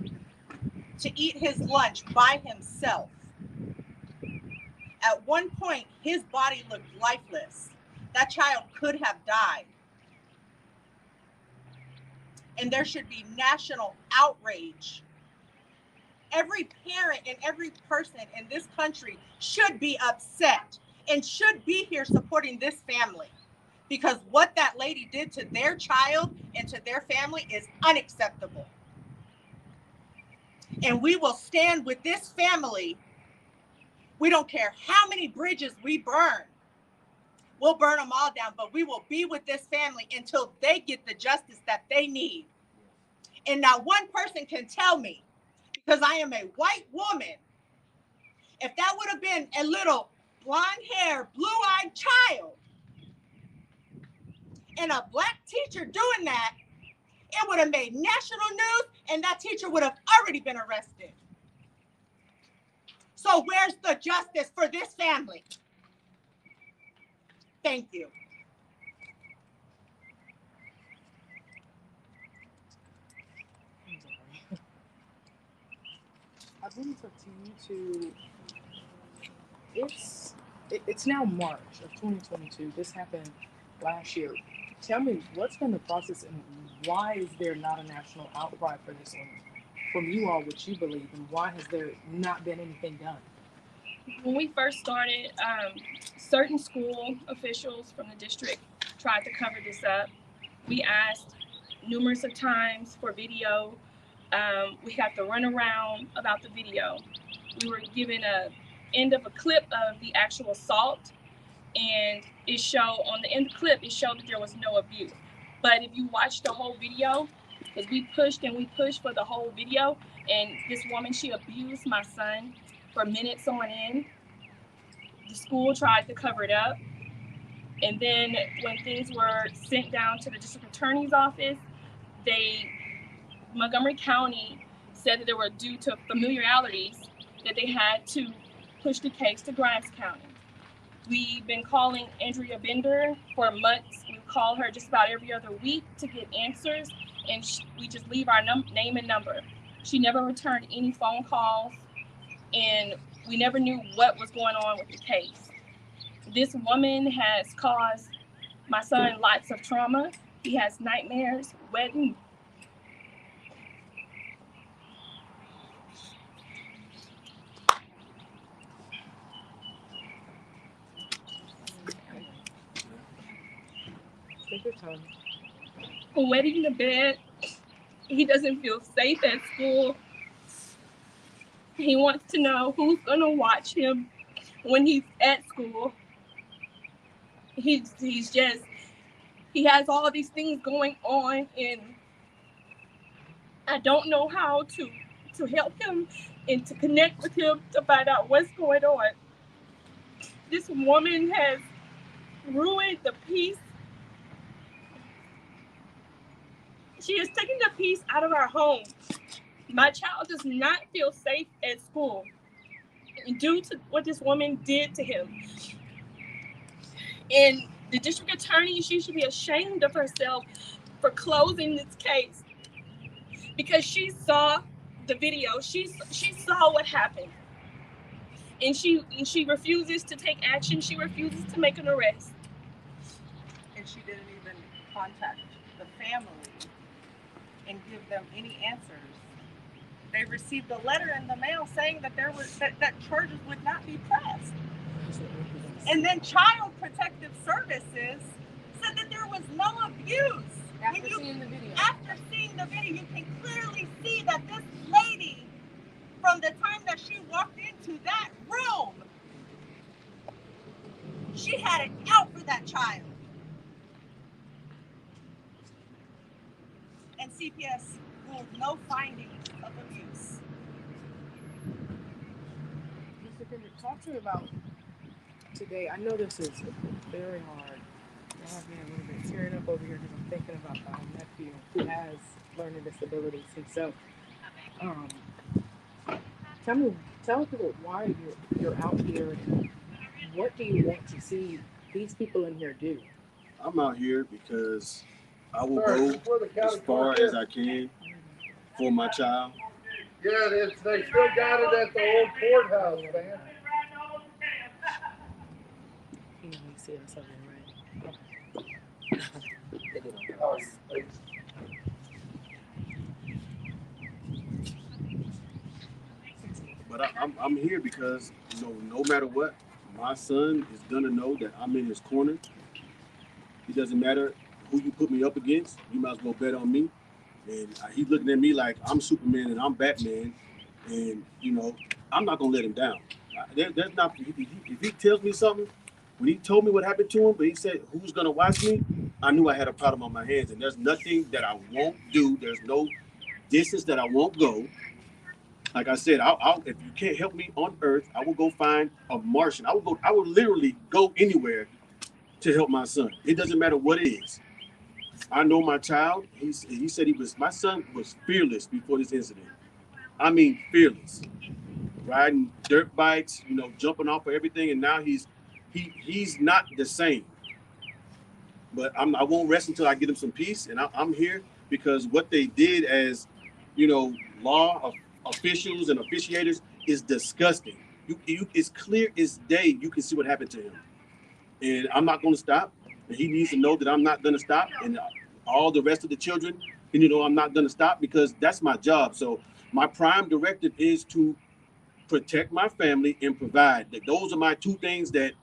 to eat his lunch by himself. At one point, his body looked lifeless. That child could have died. And there should be national outrage. Every parent and every person in this country should be upset and should be here supporting this family, because what that lady did to their child and to their family is unacceptable. And we will stand with this family. We don't care how many bridges we burn. We'll burn them all down, but we will be with this family until they get the justice that they need. And not one person can tell me, because I am a white woman, if that would have been a little blonde-haired, blue-eyed child and a black teacher doing that, it would have made national news and that teacher would have already been arrested. So where's the justice for this family? Thank you. I believe it's up to you to. It's now March of 2022. This happened last year. Tell me, what's been the process and why is there not a national outcry for this one from you all, what you believe, and why has there not been anything done? When we first started, certain school officials from the district tried to cover this up. We asked numerous of times for video. We had to run around about the video. We were given a end of a clip of the actual assault, and it showed on the end of the clip, it showed that there was no abuse. But if you watch the whole video, because we pushed and we pushed for the whole video, and this woman, she abused my son for minutes on end. The school tried to cover it up. And then when things were sent down to the district attorney's office, Montgomery County said that they were due to familiarities that they had to push the case to Grimes County. We've been calling Andrea Bender for months. We call her just about every other week to get answers, and we just leave our name and number. She never returned any phone calls, and we never knew what was going on with the case. This woman has caused my son lots of trauma. He has nightmares, wedding. Take your time. Wetting the bed. He doesn't feel safe at school. He wants to know who's gonna watch him when he's at school. He has all these things going on, and I don't know how to help him and to connect with him to find out what's going on. This woman has ruined the peace. She has taken the peace out of our home. My child does not feel safe at school due to what this woman did to him. And the district attorney, she should be ashamed of herself for closing this case because she saw the video. She saw what happened. And she refuses to take action. She refuses to make an arrest. And she didn't even contact the family and give them any answers. They received a letter in the mail saying that that charges would not be pressed. And then Child Protective Services said that there was no abuse. After seeing the video, you can clearly see that this lady, from the time that she walked into that room, she had it out for that child. And CPS ruled no findings of abuse. Mr. Kendrick, talk to me about today. I know this is very hard. I have me a little bit tearing up over here because I'm thinking about my nephew who has learning disabilities himself. Tell people why you're out here and what do you want to see these people in here do? I'm out here because I will go as far as I can for my child. Yeah, they still got it at the old courthouse, man. You see us over there, right? But I'm here because no matter what, my son is gonna know that I'm in his corner. It doesn't matter who you put me up against. You might as well bet on me. And he's looking at me like I'm Superman and I'm Batman. And I'm not gonna let him down. There's not. If he tells me something, when he told me what happened to him, but he said who's gonna watch me, I knew I had a problem on my hands. And there's nothing that I won't do. There's no distance that I won't go. Like I said, I'll if you can't help me on Earth, I will go find a Martian. I will literally go anywhere to help my son. It doesn't matter what it is. I know my child. He said my son was fearless before this incident. I mean, fearless, riding dirt bikes, jumping off of everything, and now he's not the same. But I won't rest until I get him some peace, and I'm here because what they did as, law officials and officiators is disgusting. It's clear as day. You can see what happened to him, and I'm not going to stop. And he needs to know that I'm not going to stop, and all the rest of the children, I'm not going to stop because that's my job. So my prime directive is to protect my family and provide. That those are my two things that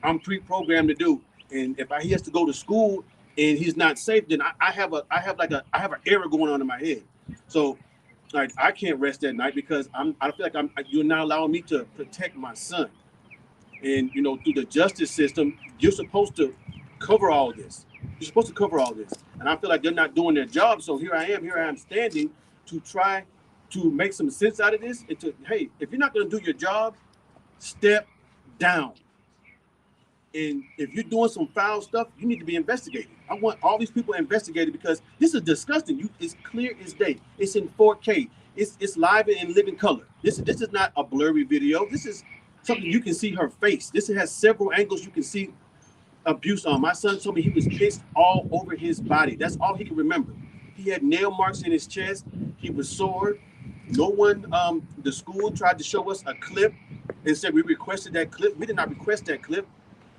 I'm pre-programmed to do. And if he has to go to school and he's not safe, then I have an error going on in my head. So like I can't rest at night because I feel like you're not allowing me to protect my son. And through the justice system, you're supposed to cover all this. You're supposed to cover all this. And I feel like they're not doing their job. So here I am standing to try to make some sense out of this. And hey, if you're not going to do your job, step down. And if you're doing some foul stuff, you need to be investigated. I want all these people investigated because this is disgusting. It's clear as day. It's in 4K. It's live and in living color. This is not a blurry video. This is something you can see her face. This has several angles you can see abuse on. My son told me he was pissed all over his body. That's all he can remember. He had nail marks in his chest. He was sore. No one, the school tried to show us a clip and said we requested that clip. We did not request that clip.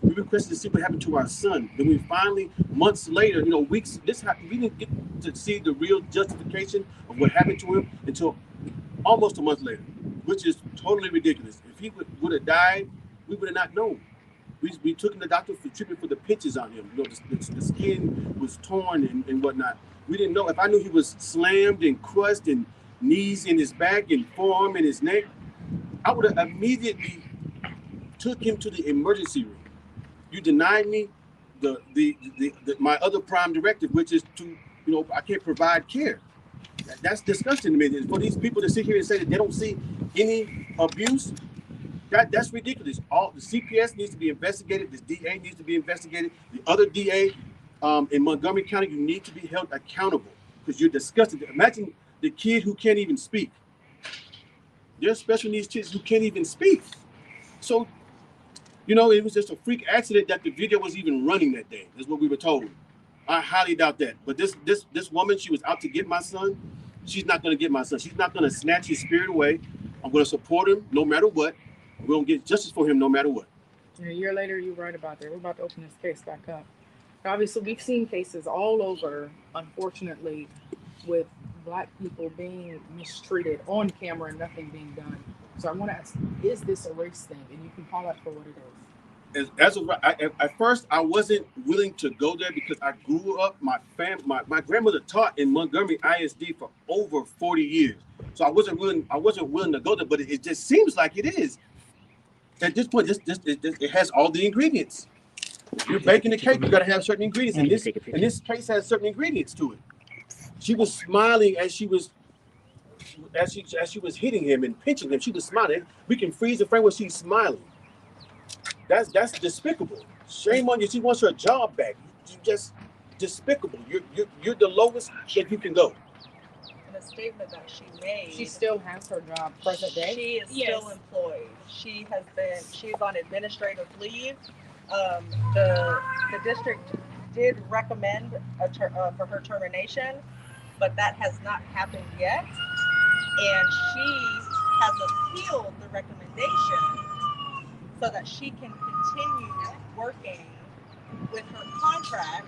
We requested to see what happened to our son. Then we finally, months later, weeks, we didn't get to see the real justification of what happened to him until almost a month later, which is totally ridiculous. If he would have died, we would have not known. We took him to the doctor for treatment for the pinches on him. The skin was torn and whatnot. We didn't know. If I knew he was slammed and crushed and knees in his back and forearm in his neck, I would have immediately took him to the emergency room. You denied me my other prime directive, which is to, I can't provide care. That's disgusting to me. For these people to sit here and say that they don't see any abuse, that's ridiculous. All the CPS needs to be investigated. This DA needs to be investigated. The other DA in Montgomery County, you need to be held accountable because you're disgusting. Imagine the kid who can't even speak. There's special needs kids who can't even speak. So, it was just a freak accident that the video was even running that day. That's what we were told. I highly doubt that. But this woman, she was out to get my son. She's not going to get my son. She's not going to snatch his spirit away. I'm going to support him no matter what. We're going to get justice for him no matter what. And a year later, you're right about that. We're about to open this case back up. Obviously, we've seen cases all over, unfortunately, with Black people being mistreated on camera and nothing being done. So I want to ask, is this a race thing? And you can call that for what it is. At first, I wasn't willing to go there because I grew up, my grandmother taught in Montgomery ISD for over 40 years. So I wasn't willing to go there, but it just seems like it is. At this point, it has all the ingredients. You're baking the cake, you got to have certain ingredients. And this case has certain ingredients to it. She was smiling as she was hitting him and pinching him. She was smiling. We can freeze the frame where she's smiling. That's despicable. Shame on you. She wants her job back. You just despicable. You're the lowest that you can go. In a statement that she made, she still has her job present day. She is still employed. She's on administrative leave. The district did recommend for her termination, but that has not happened yet. And she has appealed the recommendation so that she can continue working with her contract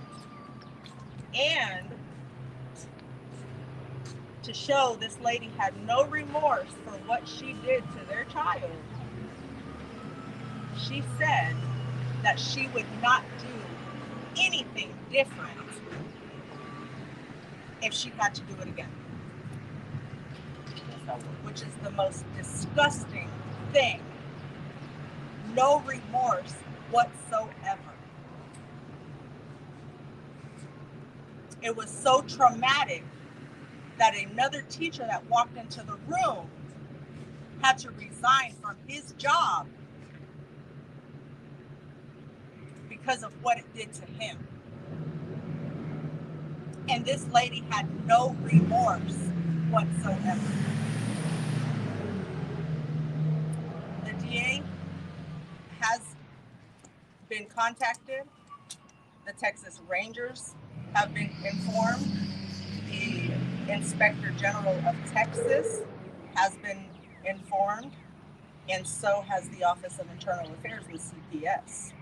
and to show this lady had no remorse for what she did to their child. She said that she would not do anything different if she got to do it again. Which is the most disgusting thing. No remorse whatsoever. It was so traumatic that another teacher that walked into the room had to resign from his job because of what it did to him. And this lady had no remorse whatsoever. The DA has been contacted. The Texas Rangers have been informed. The Inspector General of Texas has been informed, and so has the Office of Internal Affairs with CPS.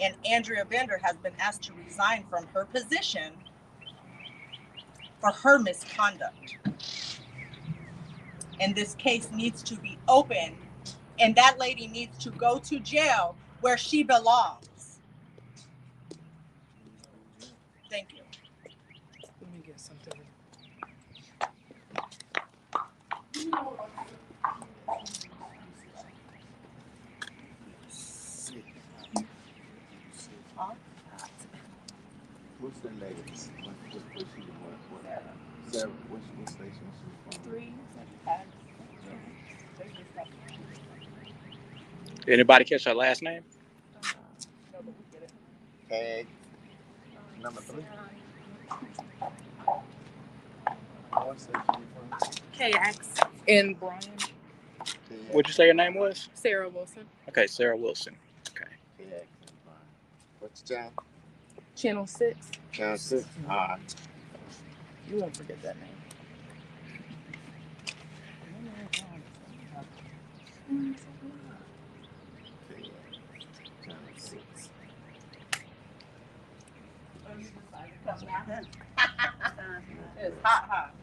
And Andrea Bender has been asked to resign from her position for her misconduct. And this case needs to be opened, and that lady needs to go to jail where she belongs. Thank you. Let me get something. What's that lady? What Sarah, what station is she from? 3. Anybody catch her last name? Tag number 3. What station you from? KX. In Bryan. What'd you say your name was? Sarah Wilson. Okay, Sarah Wilson. Okay. KX in Bryan. What's the channel? Channel 6. Channel 6. All right. You won't forget that name. Channel 6. It's hot.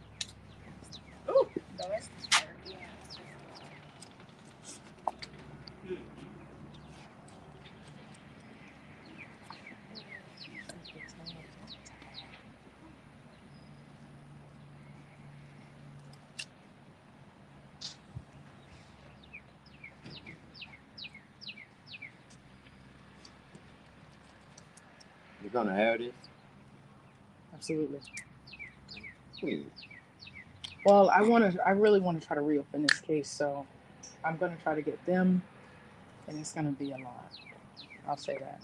Ooh. You're gonna have this? Absolutely. Hmm. Well, I really want to try to reopen this case, so I'm going to try to get them, and it's going to be a lot. I'll say that.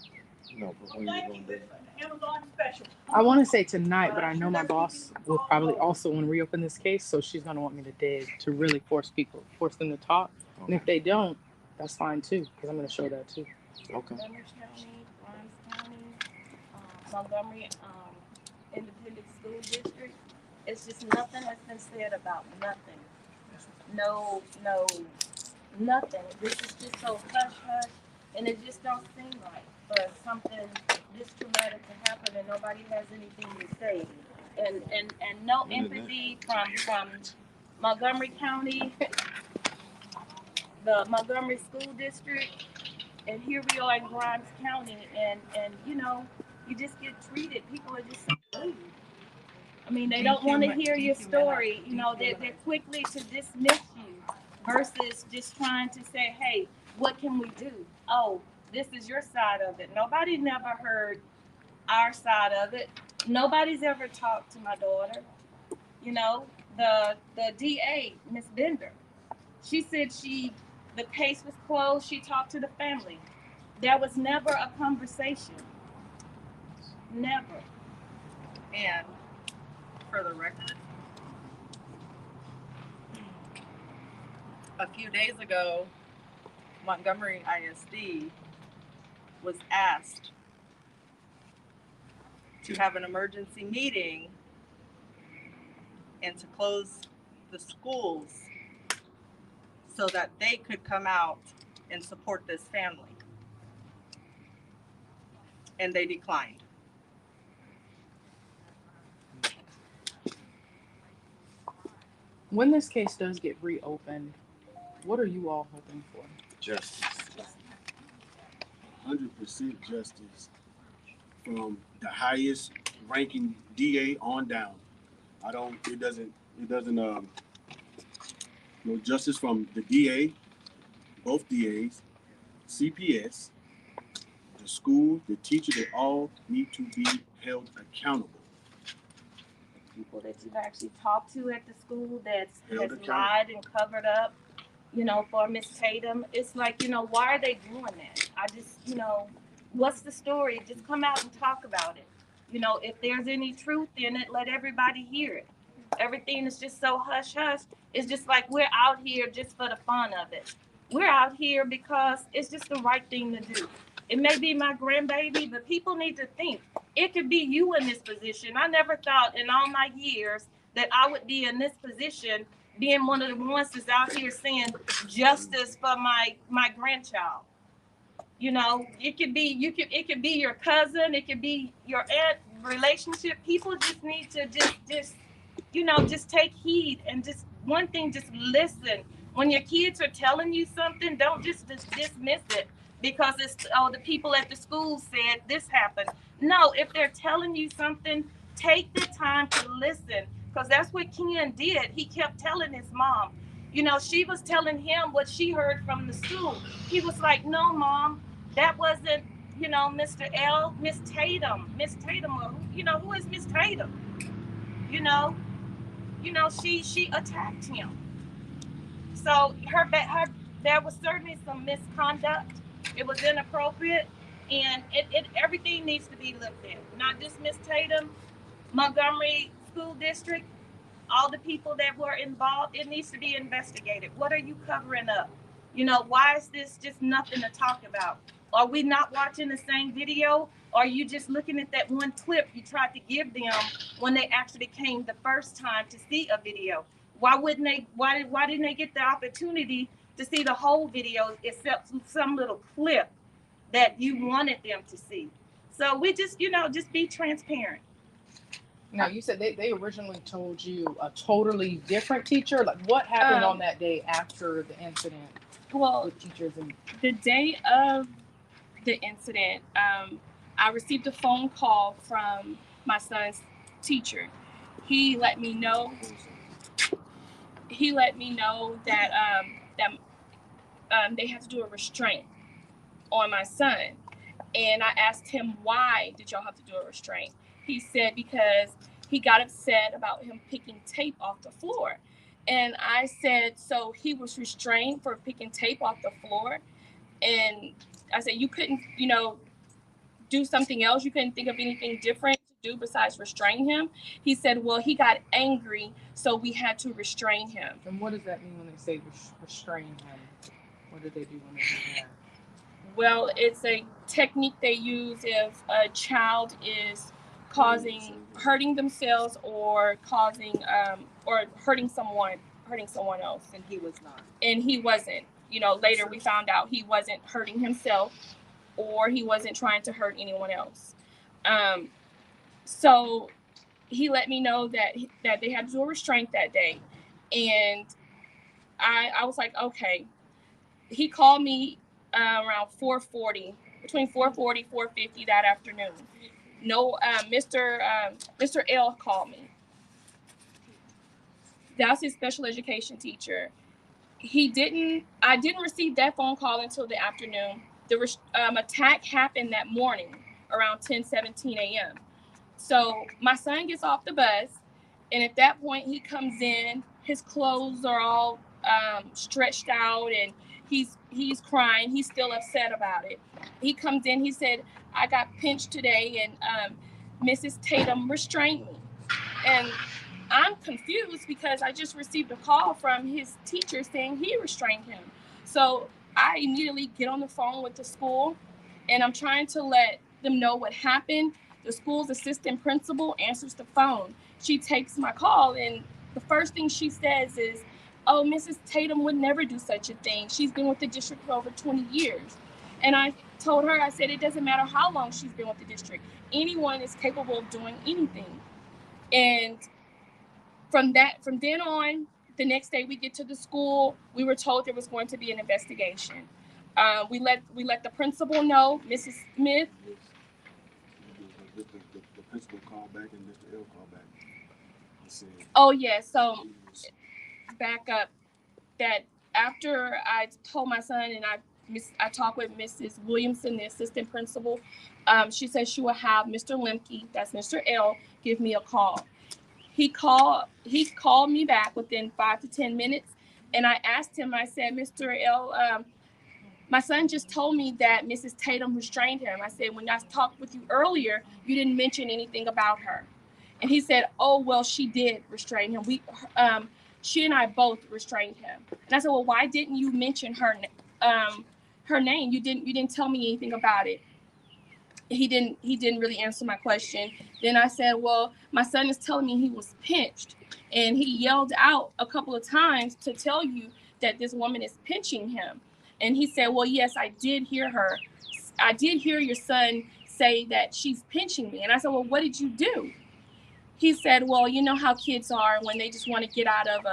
No, but when you gonna do it? I want to say tonight, but I know my boss will probably also want to reopen this case, so she's going to want me to dig to really force them to talk. Okay. And if they don't, that's fine too, because I'm going to show that too. Okay. Montgomery County, Grimes County, Montgomery Independent School District. It's just nothing has been said about nothing. No, nothing. This is just so hush hush, and it just don't seem right for something this traumatic to happen and nobody has anything to say. And no empathy from Montgomery County, the Montgomery School District, and here we are in Grimes County, and you know, you just get treated. People are just so rude. I mean, they don't want to hear your story. You know, they're quickly to dismiss you versus just trying to say, hey, what can we do? Oh, this is your side of it. Nobody never heard our side of it. Nobody's ever talked to my daughter. You know, the DA, Miss Bender, she said the case was closed. She talked to the family. There was never a conversation. Never. And for the record, a few days ago, Montgomery ISD was asked to have an emergency meeting and to close the schools so that they could come out and support this family. And they declined. When this case does get reopened, what are you all hoping for? Justice. 100% justice from the highest ranking DA on down. It doesn't, no justice from the DA, both DAs, CPS, the school, the teacher, they all need to be held accountable. People that you've actually talked to at the school that's Held lied and covered up, you know, for Miss Tatum. It's like, you know, why are they doing that? I just, you know, what's the story? Just come out and talk about it. You know, if there's any truth in it, let everybody hear it. Everything is just so hush hush. It's just like we're out here just for the fun of it. We're out here because it's just the right thing to do. It may be my grandbaby, but people need to think it could be you in this position. I never thought in all my years that I would be in this position, being one of the ones that's out here saying justice for my grandchild. You know, it could be it could be your cousin, it could be your aunt relationship. People just need to just you know, just take heed and just one thing, just listen. When your kids are telling you something, don't just dismiss it because it's the people at the school said this happened. No, if they're telling you something, take the time to listen because that's what Ken did. He kept telling his mom. You know, she was telling him what she heard from the school. He was like, "No, mom, that wasn't, you know, Mr. L, Miss Tatum. Miss Tatum, you know, who is Miss Tatum? You know, she attacked him. So her there was certainly some misconduct. It was inappropriate, and it everything needs to be looked at. Not just Miss Tatum, Montgomery School District, all the people that were involved. It needs to be investigated. What are you covering up? You know, why is this just nothing to talk about? Are we not watching the same video? Or are you just looking at that one clip you tried to give them when they actually came the first time to see a video? Why wouldn't they? Why didn't they get the opportunity to see the whole video except some little clip that you wanted them to see? So we just, you know, just be transparent. Now, you said they originally told you a totally different teacher. Like, what happened on that day after the incident with teachers? And The day of the incident, I received a phone call from my son's teacher. He let me know. That they had to do a restraint on my son, and I asked him, why did y'all have to do a restraint? He said because he got upset about him picking tape off the floor. And I said, so he was restrained for picking tape off the floor? And I said, you couldn't, you know, do something else? You couldn't think of anything different to do besides restrain him? He said, well, he got angry, so we had to restrain him. And what does that mean when they say restrain him? What do they do when they do that? Well, it's a technique they use if a child is hurting themselves or hurting someone else. And he was not. And he wasn't. You know, later we found out he wasn't hurting himself or he wasn't trying to hurt anyone else. So he let me know that they had to do a restraint that day. And I was like, okay. He called me around 4:40, between 4:40, 4:50 that afternoon. No, Mr. L called me. That's his special education teacher. I didn't receive that phone call until the afternoon. The attack happened that morning around 10:17 a.m. So my son gets off the bus, and at that point he comes in. His clothes are all stretched out, and he's crying. He's still upset about it. He comes in. He said, "I got pinched today, and Mrs. Tatum restrained me." And I'm confused because I just received a call from his teacher saying he restrained him. So I immediately get on the phone with the school, and I'm trying to let them know what happened. The school's assistant principal answers the phone. She takes my call, and the first thing she says is, "Oh, Mrs. Tatum would never do such a thing. She's been with the district for over 20 years. And I told her, I said, it doesn't matter how long she's been with the district. Anyone is capable of doing anything. And from then on, the next day we get to the school, we were told there was going to be an investigation. We let the principal know, Mrs. Smith. The principal called back and Mr. L called back. Oh yeah, so back up. That after I told my son and I talked with Mrs. Williamson, the assistant principal, she said she will have Mr. Lemke, that's Mr. L, give me a call. He called me back within 5 to 10 minutes, and I asked him, I said, Mr. L, My son just told me that Mrs. Tatum restrained him. I said, when I talked with you earlier, you didn't mention anything about her. And he said, oh, well, she did restrain him. She and I both restrained him. And I said, well, why didn't you mention her name? You didn't tell me anything about it. He didn't really answer my question. Then I said, well, my son is telling me he was pinched. And he yelled out a couple of times to tell you that this woman is pinching him. And he said, well, yes, I did hear her. I did hear your son say that she's pinching me. And I said, well, what did you do? He said, well, you know how kids are when they just want to get out of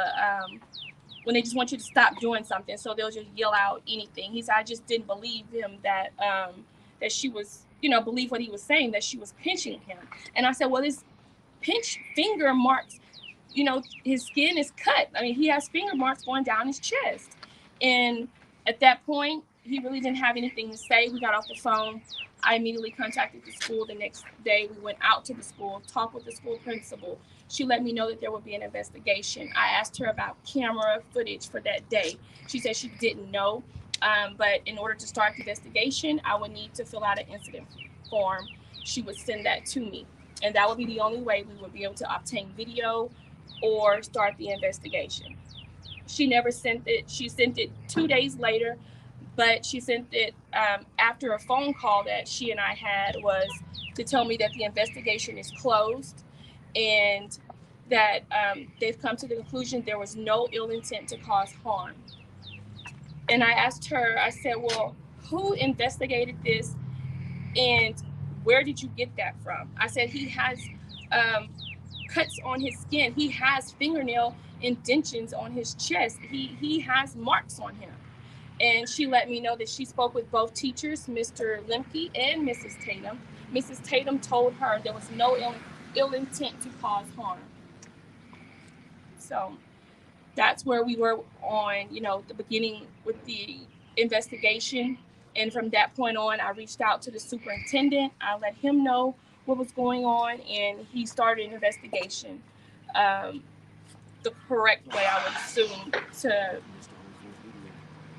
when they just want you to stop doing something. So they'll just yell out anything. He said, I just didn't believe him that she was, believe what he was saying, that she was pinching him. And I said, well, his pinch finger marks, his skin is cut. I mean, he has finger marks going down his chest. And at that point, he really didn't have anything to say. We got off the phone. I immediately contacted the school the next day. We went out to the school, talked with the school principal. She let me know that there would be an investigation. I asked her about camera footage for that day. She said she didn't know. But in order to start the investigation, I would need to fill out an incident form. She would send that to me. And that would be the only way we would be able to obtain video or start the investigation. She never sent it. She sent it 2 days later, but she sent it after a phone call that she and I had was to tell me that the investigation is closed and that they've come to the conclusion there was no ill intent to cause harm. And I asked her, I said, well, who investigated this and where did you get that from? I said, he has cuts on his skin. He has fingernail indentions on his chest. He has marks on him. And she let me know that she spoke with both teachers, Mr. Lemke and Mrs. Tatum. Mrs. Tatum told her there was no ill intent to cause harm. So that's where we were on, the beginning with the investigation. And from that point on, I reached out to the superintendent. I let him know what was going on, and he started an investigation the correct way, I would assume,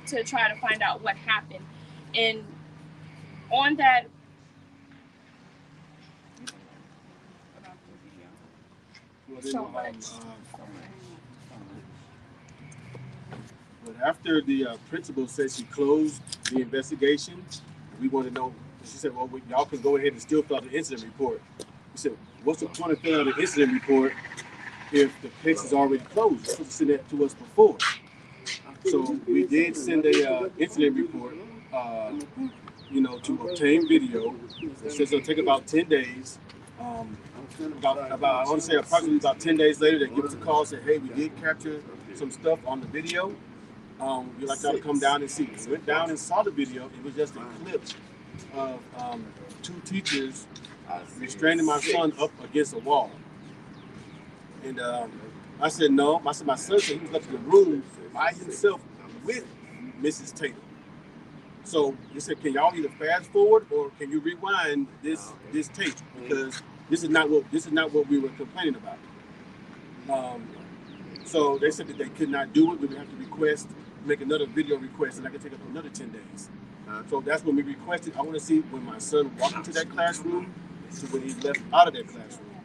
to try to find out what happened. And on that, But after the principal said she closed the investigation, we want to know. She said, "Well, y'all can go ahead and still fill out the incident report." We said, "What's the point of filling out an incident report if the case is already closed? You're supposed to send that to us before." So we did send a incident report, to obtain video. It says it'll take about 10 days. I want to say approximately about 10 days later, they give us a call and say, hey, we did capture some stuff on the video. We'd like y'all to come down and see. We went down and saw the video. It was just a clip of two teachers restraining my son up against a wall. And I said, no. I said, my son said he was left in the room by himself with Mrs. Tatum. So he said, can y'all either fast forward or can you rewind this tape? Because this is not what we were complaining about. So they said that they could not do it. We would have to make another video request, and I could take up another 10 days. So that's when we requested. I want to see when my son walked into that classroom to when he left out of that classroom.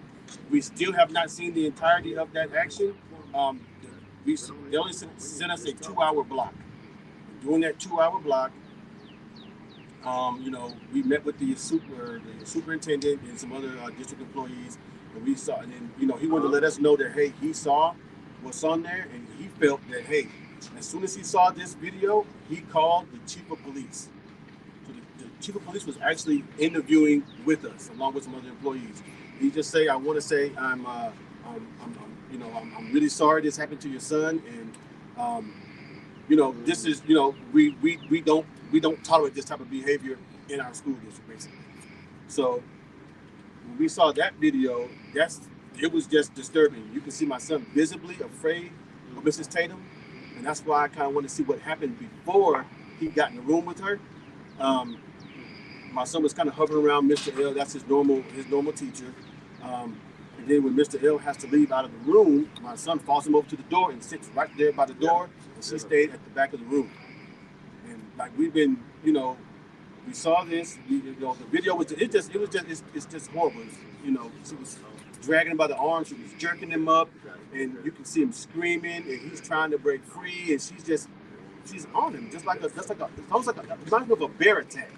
We still have not seen the entirety of that action. They only sent us a 2-hour block. During that 2-hour block, we met with the superintendent and some other district employees, and we saw. And then, he wanted to let us know that hey, he saw what's on there, and he felt that hey, as soon as he saw this video, he called the chief of police. So the chief of police was actually interviewing with us along with some other employees. He just say, I want to say I'm really sorry this happened to your son, and this is we don't tolerate this type of behavior in our school district, basically. So when we saw that video, it was just disturbing. You can see my son visibly afraid of Mrs. Tatum, and that's why I kind of want to see what happened before he got in the room with her. My son was kind of hovering around Mr. L. That's his normal teacher. And then when Mr. L has to leave out of the room, my son follows him over to the door and sits right there by the door, and she stayed at the back of the room. And like we've been, you know, we saw this. You know, the video was it's just horrible. You know, she was dragging him by the arm. She was jerking him up, and you can see him screaming, and he's trying to break free, and she's on him, just like it's almost like it reminds me of a bear attack.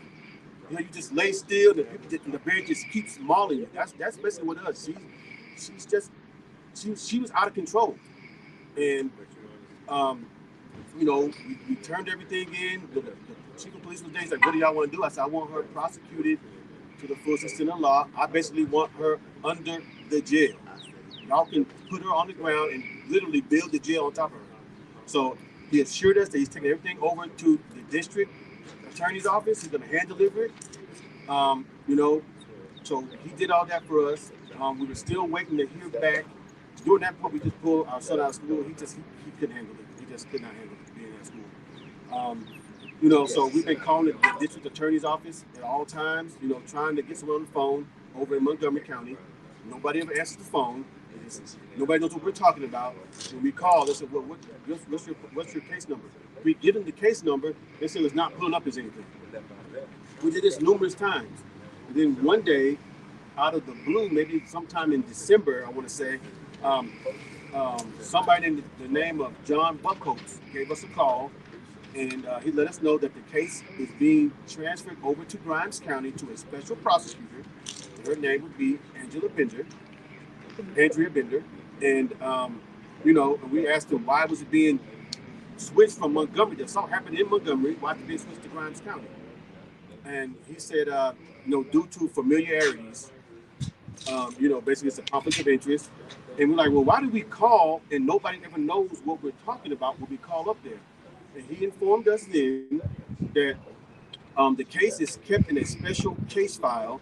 You know, you just lay still, and the bear just keeps mauling you. That's basically what it does. She was out of control, and you know, we turned everything in. The chief of police was there. He's like, "What do y'all want to do?" I said, "I want her prosecuted to the full extent of law. I basically want her under the jail. Y'all can put her on the ground and literally build the jail on top of her." So he assured us that he's taking everything over to the district attorney's office. He's going to hand deliver it. You know, so he did all that for us. We were still waiting to hear back. During that point, we just pulled our son out of school. He couldn't handle it. He just could not handle it being at school. You know, so we've been calling the district attorney's office at all times, you know, trying to get someone on the phone over in Montgomery County. Nobody ever answers the phone. Nobody knows what we're talking about. When we call, they said, "Well, what's your case number?" We give them the case number. They said it's not pulling up as anything. We did this numerous times. And then one day, out of the blue, maybe sometime in December, I want to say, somebody in the name of John Buckholz gave us a call, and he let us know that the case is being transferred over to Grimes County to a special prosecutor. Her name would be Andrea Bender. And, you know, we asked him why was it being switched from Montgomery. That something happened in Montgomery. Why did it be switched to Grimes County? And he said, you know, due to familiarities, you know, basically it's a conflict of interest. And we're like, well, why do we call and nobody ever knows what we're talking about when we call up there? And he informed us then that the case is kept in a special case file,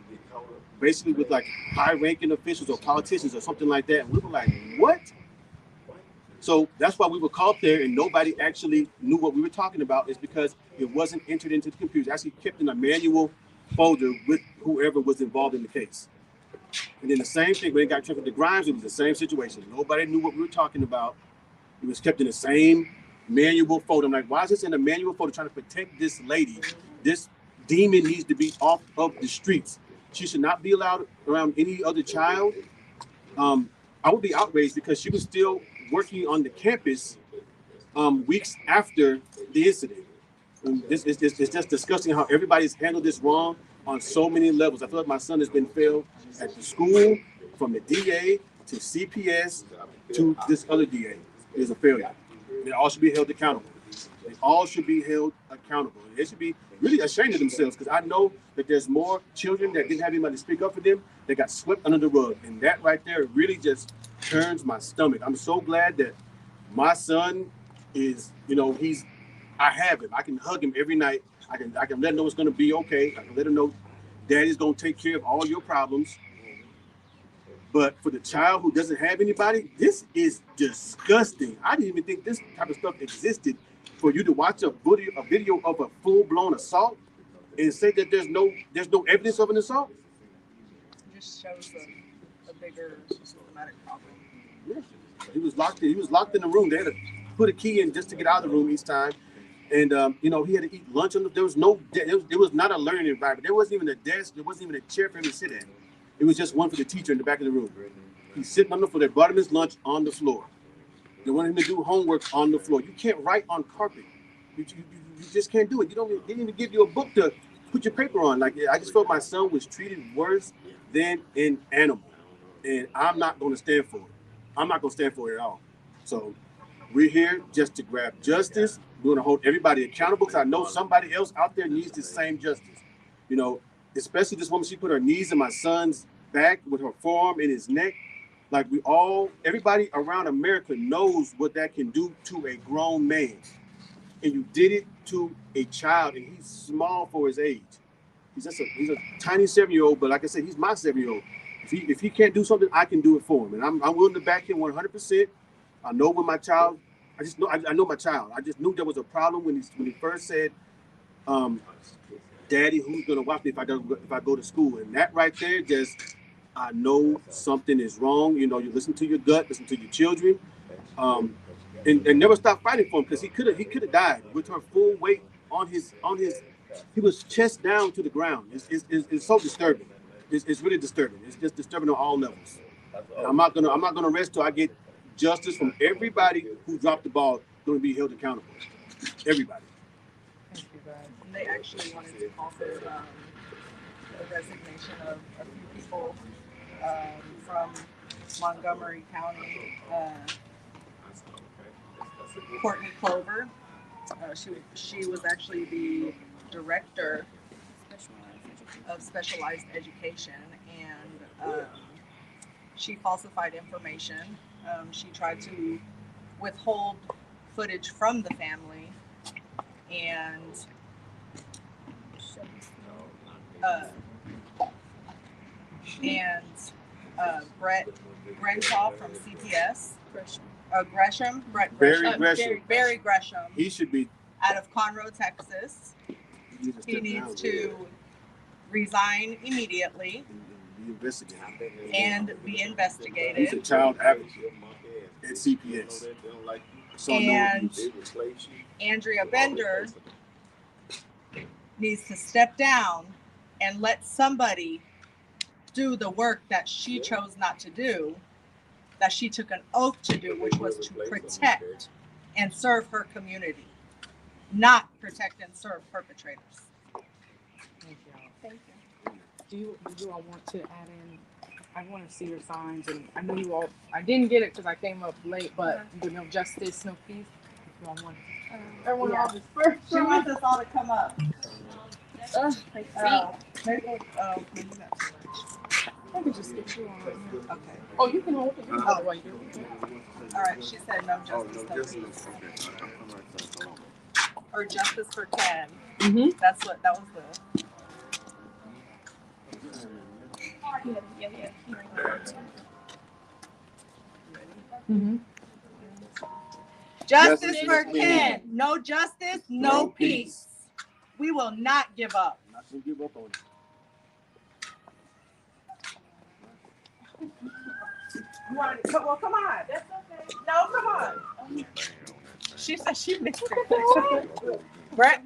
basically with like high-ranking officials or politicians or something like that. And we were like, what? So that's why we would call up there and nobody actually knew what we were talking about, is because it wasn't entered into the computer. It's actually kept in a manual folder with whoever was involved in the case. And then the same thing, when it got transferred to Grimes, it was the same situation. Nobody knew what we were talking about. It was kept in the same manual folder. I'm like, why is this in a manual folder trying to protect this lady? This demon needs to be off of the streets. She should not be allowed around any other child. I would be outraged because she was still working on the campus weeks after the incident. And it's just disgusting how everybody's handled this wrong on so many levels. I feel like my son has been failed at the school, from the DA to CPS to this other DA. Is a failure. They all should be held accountable. They all should be held accountable. They should be really ashamed of themselves, because I know that there's more children that didn't have anybody to speak up for them that got swept under the rug. And that right there really just turns my stomach. I'm so glad that my son is, you know, I have him. I can hug him every night. I can let him know it's going to be okay. I can let him know Daddy's going to take care of all your problems. But for the child who doesn't have anybody, this is disgusting. I didn't even think this type of stuff existed. For you to watch a video of a full-blown assault and say that there's no evidence of an assault. It just shows a bigger systematic problem. Yeah. He was locked in the room. They had to put a key in just to get out of the room each time. And you know, he had to eat lunch on there was not a learning environment. There wasn't even a desk. There wasn't even a chair for him to sit at. It was just one for the teacher in the back of the room. He's sitting on the floor. They brought him his lunch on the floor. They wanted him to do homework on the floor. You can't write on carpet. You just can't do it. They didn't even give you a book to put your paper on. Like, I just felt my son was treated worse than an animal. And I'm not going to stand for it. I'm not going to stand for it at all. So we're here just to grab justice. We're going to hold everybody accountable, because I know somebody else out there needs the same justice. You know, especially this woman, she put her knees in my son's back with her forearm in his neck. Like, everybody around America knows what that can do to a grown man. And you did it to a child, and he's small for his age. He's a tiny 7-year-old, but like I said, he's my 7-year-old. If he can't do something, I can do it for him. And I'm willing to back him 100%. I know when my child, I know my child. I just knew there was a problem when he first said, Daddy, who's gonna watch me if I go to school? And that right there, just, I know something is wrong. You know, you listen to your gut, listen to your children, and never stop fighting for him, because he could have died with her full weight on his, he was chest down to the ground. It's so disturbing. It's really disturbing. It's just disturbing on all levels. And I'm not gonna rest till I get justice from everybody who dropped the ball. Going to be held accountable. Everybody. Thank you, guys. And they actually wanted to call for the resignation of a few people from Montgomery County. Courtney Clover. She was actually the director of specialized education, and she falsified information. She tried to withhold footage from the family, and Brett Grenshaw from CPS. Gresham. Barry Gresham. He should be out of Conroe, Texas. He needs to resign immediately and be investigated. He's a child advocate at CPS. And Andrea Bender needs to step down and let somebody do the work that she chose not to do, that she took an oath to do, which was to protect and serve her community, not protect and serve perpetrators. Thank you. Thank you. Do you all want to add in? I want to see your signs, and I know you all. I didn't get it because I came up late, but no justice, no peace. If you all want, everyone else is first. She wants us all to come up. I could just get you on. Okay. Oh, you can hold it. You can hold it while you do it. All right. She said no justice, no peace. Or justice for Ken. Mm-hmm. That was the. Mm-hmm. Justice for Ken. No justice, no peace. We will not give up. I'm not gonna give up on it. Well, come on. That's okay. No, come on. She said she missed it. Brett,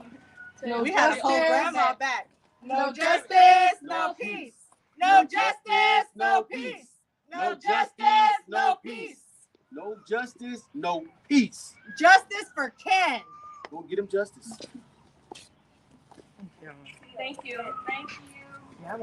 we had a whole grandma back. No justice, no peace. No justice, no peace. No justice, no peace. No justice, no peace. Justice for Ken. Go get him justice. Thank you. Thank you. Yeah, I want